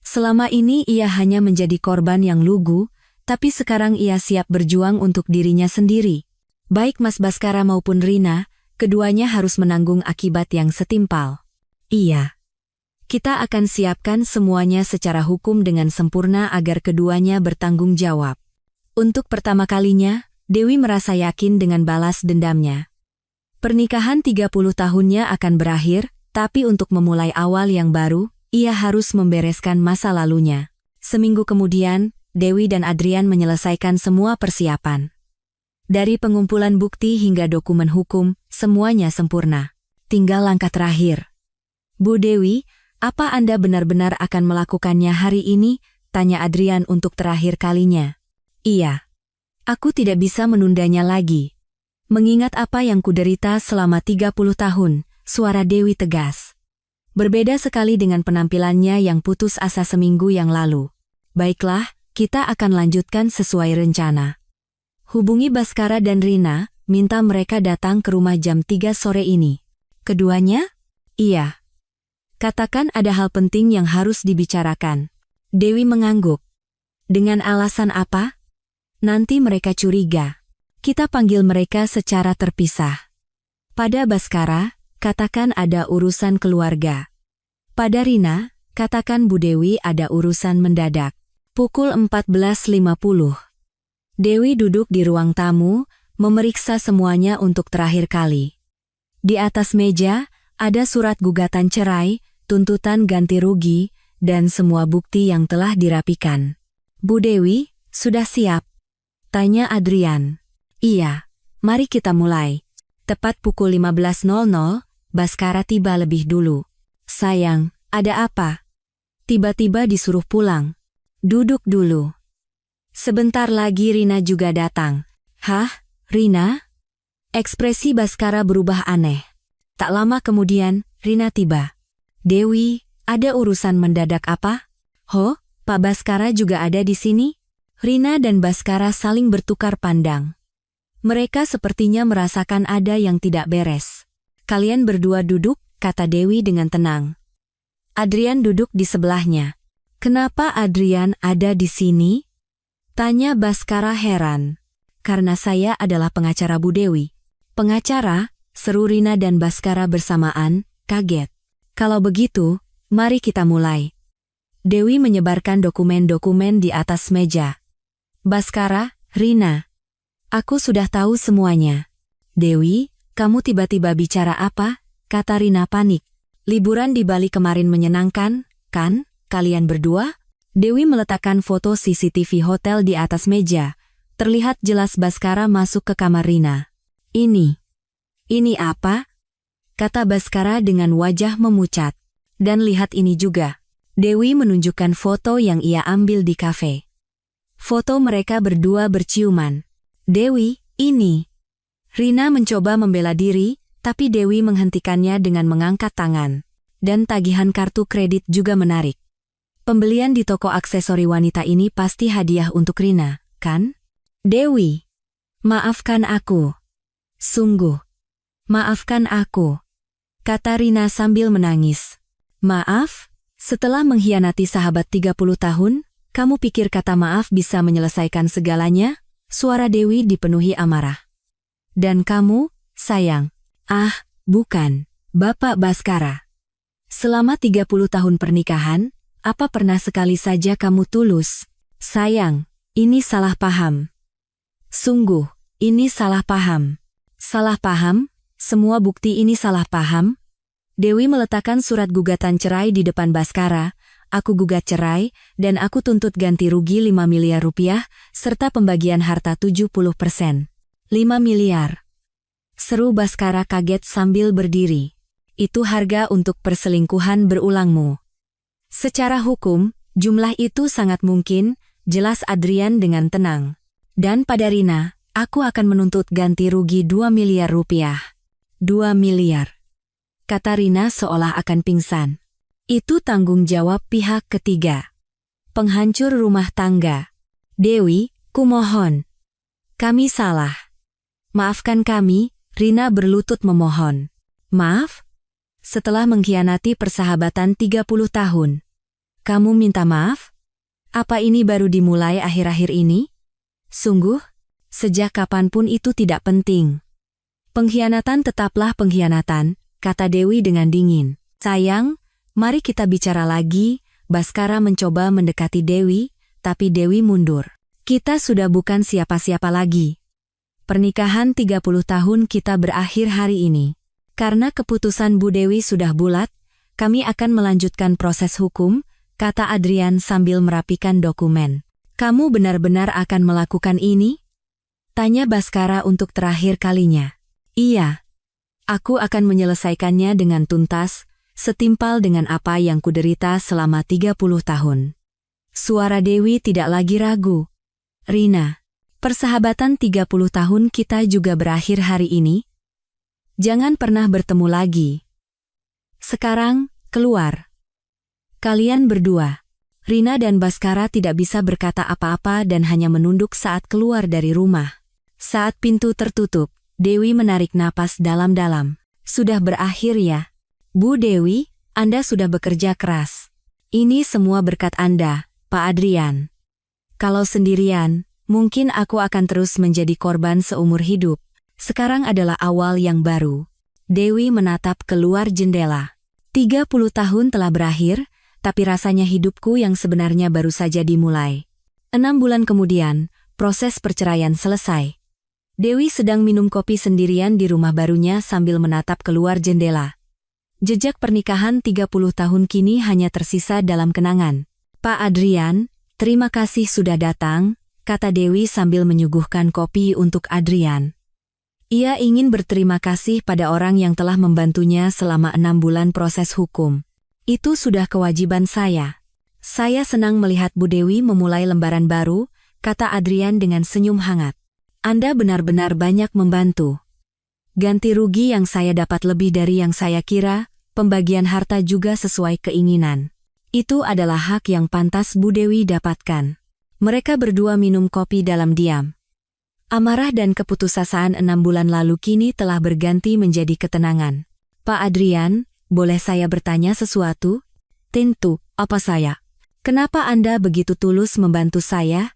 Selama ini ia hanya menjadi korban yang lugu, tapi sekarang ia siap berjuang untuk dirinya sendiri. Baik Mas Baskara maupun Rina, keduanya harus menanggung akibat yang setimpal. Iya. Kita akan siapkan semuanya secara hukum dengan sempurna agar keduanya bertanggung jawab. Untuk pertama kalinya, Dewi merasa yakin dengan balas dendamnya. Pernikahan 30 tahunnya akan berakhir, tapi untuk memulai awal yang baru, ia harus membereskan masa lalunya. Seminggu kemudian, Dewi dan Adrian menyelesaikan semua persiapan. Dari pengumpulan bukti hingga dokumen hukum, semuanya sempurna. Tinggal langkah terakhir. Bu Dewi, apa Anda benar-benar akan melakukannya hari ini? Tanya Adrian untuk terakhir kalinya. Iya. Aku tidak bisa menundanya lagi. Mengingat apa yang kuderita selama 30 tahun, suara Dewi tegas. Berbeda sekali dengan penampilannya yang putus asa seminggu yang lalu. Baiklah, kita akan lanjutkan sesuai rencana. Hubungi Baskara dan Rina, minta mereka datang ke rumah jam 3 sore ini. Keduanya? Iya. Katakan ada hal penting yang harus dibicarakan. Dewi mengangguk. Dengan alasan apa? Nanti mereka curiga. Kita panggil mereka secara terpisah. Pada Baskara, katakan ada urusan keluarga. Pada Rina, katakan Bu Dewi ada urusan mendadak. Pukul 14.50. Dewi duduk di ruang tamu, memeriksa semuanya untuk terakhir kali. Di atas meja, ada surat gugatan cerai, tuntutan ganti rugi, dan semua bukti yang telah dirapikan. Bu Dewi, sudah siap? Tanya Adrian. Iya, mari kita mulai. Tepat pukul 15.00, Baskara tiba lebih dulu. Sayang, ada apa? Tiba-tiba disuruh pulang. Duduk dulu. Sebentar lagi Rina juga datang. Hah, Rina? Ekspresi Baskara berubah aneh. Tak lama kemudian, Rina tiba. Dewi, ada urusan mendadak apa? Ho, Pak Baskara juga ada di sini? Rina dan Baskara saling bertukar pandang. Mereka sepertinya merasakan ada yang tidak beres. Kalian berdua duduk, kata Dewi dengan tenang. Adrian duduk di sebelahnya. Kenapa Adrian ada di sini? Tanya Baskara heran. Karena saya adalah pengacara Bu Dewi. Pengacara? Seru Rina dan Baskara bersamaan, kaget. Kalau begitu, mari kita mulai. Dewi menyebarkan dokumen-dokumen di atas meja. Baskara, Rina. Aku sudah tahu semuanya. Dewi, kamu tiba-tiba bicara apa? Kata Rina panik. Liburan di Bali kemarin menyenangkan, kan? Kalian berdua? Dewi meletakkan foto CCTV hotel di atas meja. Terlihat jelas Baskara masuk ke kamar Rina. Ini apa? Kata Baskara dengan wajah memucat. Dan lihat ini juga. Dewi menunjukkan foto yang ia ambil di kafe. Foto mereka berdua berciuman. Dewi, ini. Rina mencoba membela diri, tapi Dewi menghentikannya dengan mengangkat tangan. Dan tagihan kartu kredit juga menarik. Pembelian di toko aksesori wanita ini pasti hadiah untuk Rina, kan? Dewi, maafkan aku. Sungguh. Maafkan aku. Kata Rina sambil menangis. Maaf? Setelah mengkhianati sahabat 30 tahun, kamu pikir kata maaf bisa menyelesaikan segalanya? Suara Dewi dipenuhi amarah. Dan kamu, sayang? Ah, bukan. Bapak Baskara. Selama 30 tahun pernikahan, apa pernah sekali saja kamu tulus? Sayang, ini salah paham. Sungguh, ini salah paham. Salah paham? Semua bukti ini salah paham? Dewi meletakkan surat gugatan cerai di depan Baskara. Aku gugat cerai, dan aku tuntut ganti rugi 5 miliar rupiah, serta pembagian harta 70%. 5 miliar. Seru Baskara kaget sambil berdiri. Itu harga untuk perselingkuhan berulangmu. Secara hukum, jumlah itu sangat mungkin, jelas Adrian dengan tenang. Dan pada Rina, aku akan menuntut ganti rugi 2 miliar rupiah. 2 miliar. Kata Rina seolah akan pingsan. Itu tanggung jawab pihak ketiga. Penghancur rumah tangga. Dewi, kumohon. Kami salah. Maafkan kami, Rina berlutut memohon. Maaf? Setelah mengkhianati persahabatan 30 tahun. Kamu minta maaf? Apa ini baru dimulai akhir-akhir ini? Sungguh? Sejak kapanpun itu tidak penting. Pengkhianatan tetaplah pengkhianatan, kata Dewi dengan dingin. Sayang, mari kita bicara lagi. Baskara mencoba mendekati Dewi, tapi Dewi mundur. Kita sudah bukan siapa-siapa lagi. Pernikahan 30 tahun kita berakhir hari ini. Karena keputusan Bu Dewi sudah bulat, kami akan melanjutkan proses hukum, kata Adrian sambil merapikan dokumen. Kamu benar-benar akan melakukan ini? Tanya Baskara untuk terakhir kalinya. Iya. Aku akan menyelesaikannya dengan tuntas, setimpal dengan apa yang kuderita selama 30 tahun. Suara Dewi tidak lagi ragu. Rina, persahabatan 30 tahun kita juga berakhir hari ini. Jangan pernah bertemu lagi. Sekarang, keluar. Kalian berdua. Rina dan Baskara tidak bisa berkata apa-apa dan hanya menunduk saat keluar dari rumah. Saat pintu tertutup, Dewi menarik napas dalam-dalam. Sudah berakhir ya. Bu Dewi, Anda sudah bekerja keras. Ini semua berkat Anda, Pak Adrian. Kalau sendirian, mungkin aku akan terus menjadi korban seumur hidup. Sekarang adalah awal yang baru. Dewi menatap keluar jendela. 30 tahun telah berakhir, tapi rasanya hidupku yang sebenarnya baru saja dimulai. 6 bulan kemudian, proses perceraian selesai. Dewi sedang minum kopi sendirian di rumah barunya sambil menatap keluar jendela. Jejak pernikahan 30 tahun kini hanya tersisa dalam kenangan. Pak Adrian, terima kasih sudah datang, kata Dewi sambil menyuguhkan kopi untuk Adrian. Ia ingin berterima kasih pada orang yang telah membantunya selama 6 bulan proses hukum. Itu sudah kewajiban saya. Saya senang melihat Bu Dewi memulai lembaran baru, kata Adrian dengan senyum hangat. Anda benar-benar banyak membantu. Ganti rugi yang saya dapat lebih dari yang saya kira, pembagian harta juga sesuai keinginan. Itu adalah hak yang pantas Bu Dewi dapatkan. Mereka berdua minum kopi dalam diam. Amarah dan keputusasaan 6 bulan lalu kini telah berganti menjadi ketenangan. Pak Adrian, boleh saya bertanya sesuatu? Tentu, apa saya? Kenapa Anda begitu tulus membantu saya?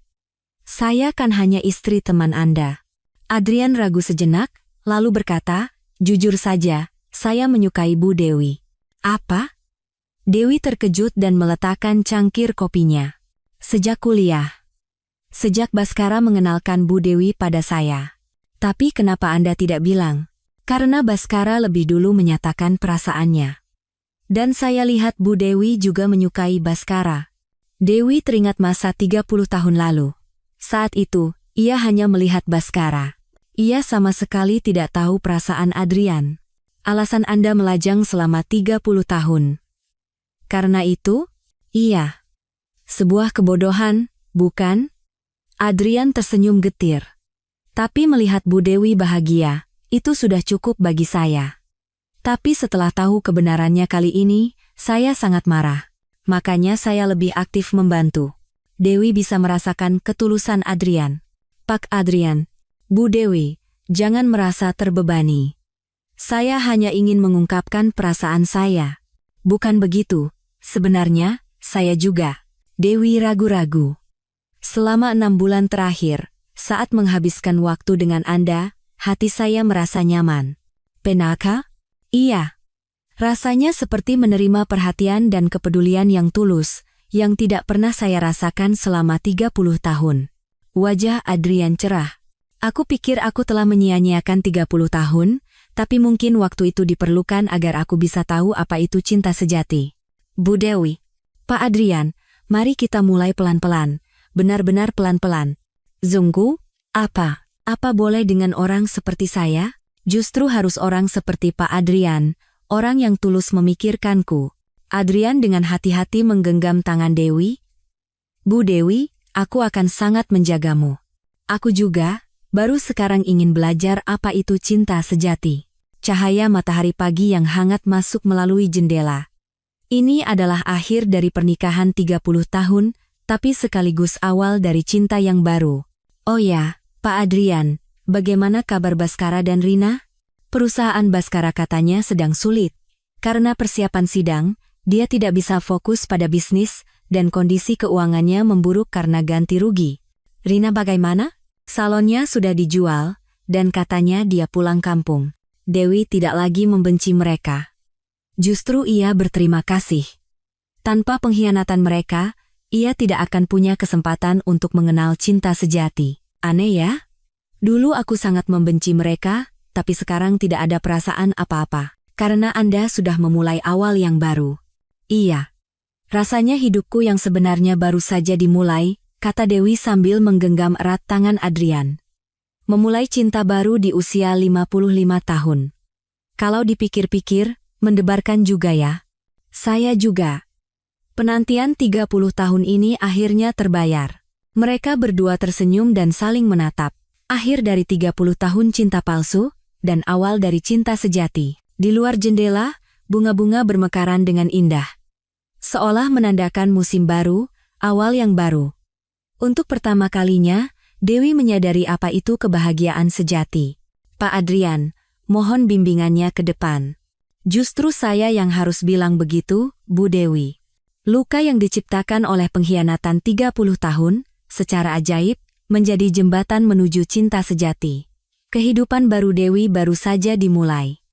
Saya kan hanya istri teman Anda. Adrian ragu sejenak, lalu berkata, jujur saja, saya menyukai Bu Dewi. Apa? Dewi terkejut dan meletakkan cangkir kopinya. Sejak kuliah. Sejak Baskara mengenalkan Bu Dewi pada saya. Tapi kenapa Anda tidak bilang? Karena Baskara lebih dulu menyatakan perasaannya. Dan saya lihat Bu Dewi juga menyukai Baskara. Dewi teringat masa 30 tahun lalu. Saat itu, ia hanya melihat Baskara. Ia sama sekali tidak tahu perasaan Adrian. Alasan Anda melajang selama 30 tahun. Karena itu? Iya. Sebuah kebodohan, bukan? Adrian tersenyum getir. Tapi melihat Bu Dewi bahagia, itu sudah cukup bagi saya. Tapi setelah tahu kebenarannya kali ini, saya sangat marah. Makanya saya lebih aktif membantu. Dewi bisa merasakan ketulusan Adrian. Pak Adrian, Bu Dewi, jangan merasa terbebani. Saya hanya ingin mengungkapkan perasaan saya. Bukan begitu, sebenarnya, saya juga. Dewi ragu-ragu. Selama 6 bulan terakhir, saat menghabiskan waktu dengan Anda, hati saya merasa nyaman. Penaka? Iya. Rasanya seperti menerima perhatian dan kepedulian yang tulus, yang tidak pernah saya rasakan selama 30 tahun. Wajah Adrian cerah. Aku pikir aku telah menyia-nyiakan 30 tahun, tapi mungkin waktu itu diperlukan agar aku bisa tahu apa itu cinta sejati. Bu Dewi. Pak Adrian, mari kita mulai pelan-pelan, benar-benar pelan-pelan. Zunggu, apa? Apa boleh dengan orang seperti saya? Justru harus orang seperti Pak Adrian, orang yang tulus memikirkanku. Adrian dengan hati-hati menggenggam tangan Dewi. Bu Dewi, aku akan sangat menjagamu. Aku juga, baru sekarang ingin belajar apa itu cinta sejati. Cahaya matahari pagi yang hangat masuk melalui jendela. Ini adalah akhir dari pernikahan 30 tahun, tapi sekaligus awal dari cinta yang baru. Oh ya, Pak Adrian, bagaimana kabar Baskara dan Rina? Perusahaan Baskara katanya sedang sulit. Karena persiapan sidang, dia tidak bisa fokus pada bisnis, dan kondisi keuangannya memburuk karena ganti rugi. Rina bagaimana? Salonnya sudah dijual, dan katanya dia pulang kampung. Dewi tidak lagi membenci mereka. Justru ia berterima kasih. Tanpa pengkhianatan mereka, ia tidak akan punya kesempatan untuk mengenal cinta sejati. Aneh ya? Dulu aku sangat membenci mereka, tapi sekarang tidak ada perasaan apa-apa. Karena Anda sudah memulai awal yang baru. Iya. Rasanya hidupku yang sebenarnya baru saja dimulai, kata Dewi sambil menggenggam erat tangan Adrian. Memulai cinta baru di usia 55 tahun. Kalau dipikir-pikir, mendebarkan juga ya. Saya juga. Penantian 30 tahun ini akhirnya terbayar. Mereka berdua tersenyum dan saling menatap. Akhir dari 30 tahun cinta palsu, dan awal dari cinta sejati. Di luar jendela, bunga-bunga bermekaran dengan indah. Seolah menandakan musim baru, awal yang baru. Untuk pertama kalinya, Dewi menyadari apa itu kebahagiaan sejati. Pak Adrian, mohon bimbingannya ke depan. Justru saya yang harus bilang begitu, Bu Dewi. Luka yang diciptakan oleh pengkhianatan 30 tahun, secara ajaib, menjadi jembatan menuju cinta sejati. Kehidupan baru Dewi baru saja dimulai.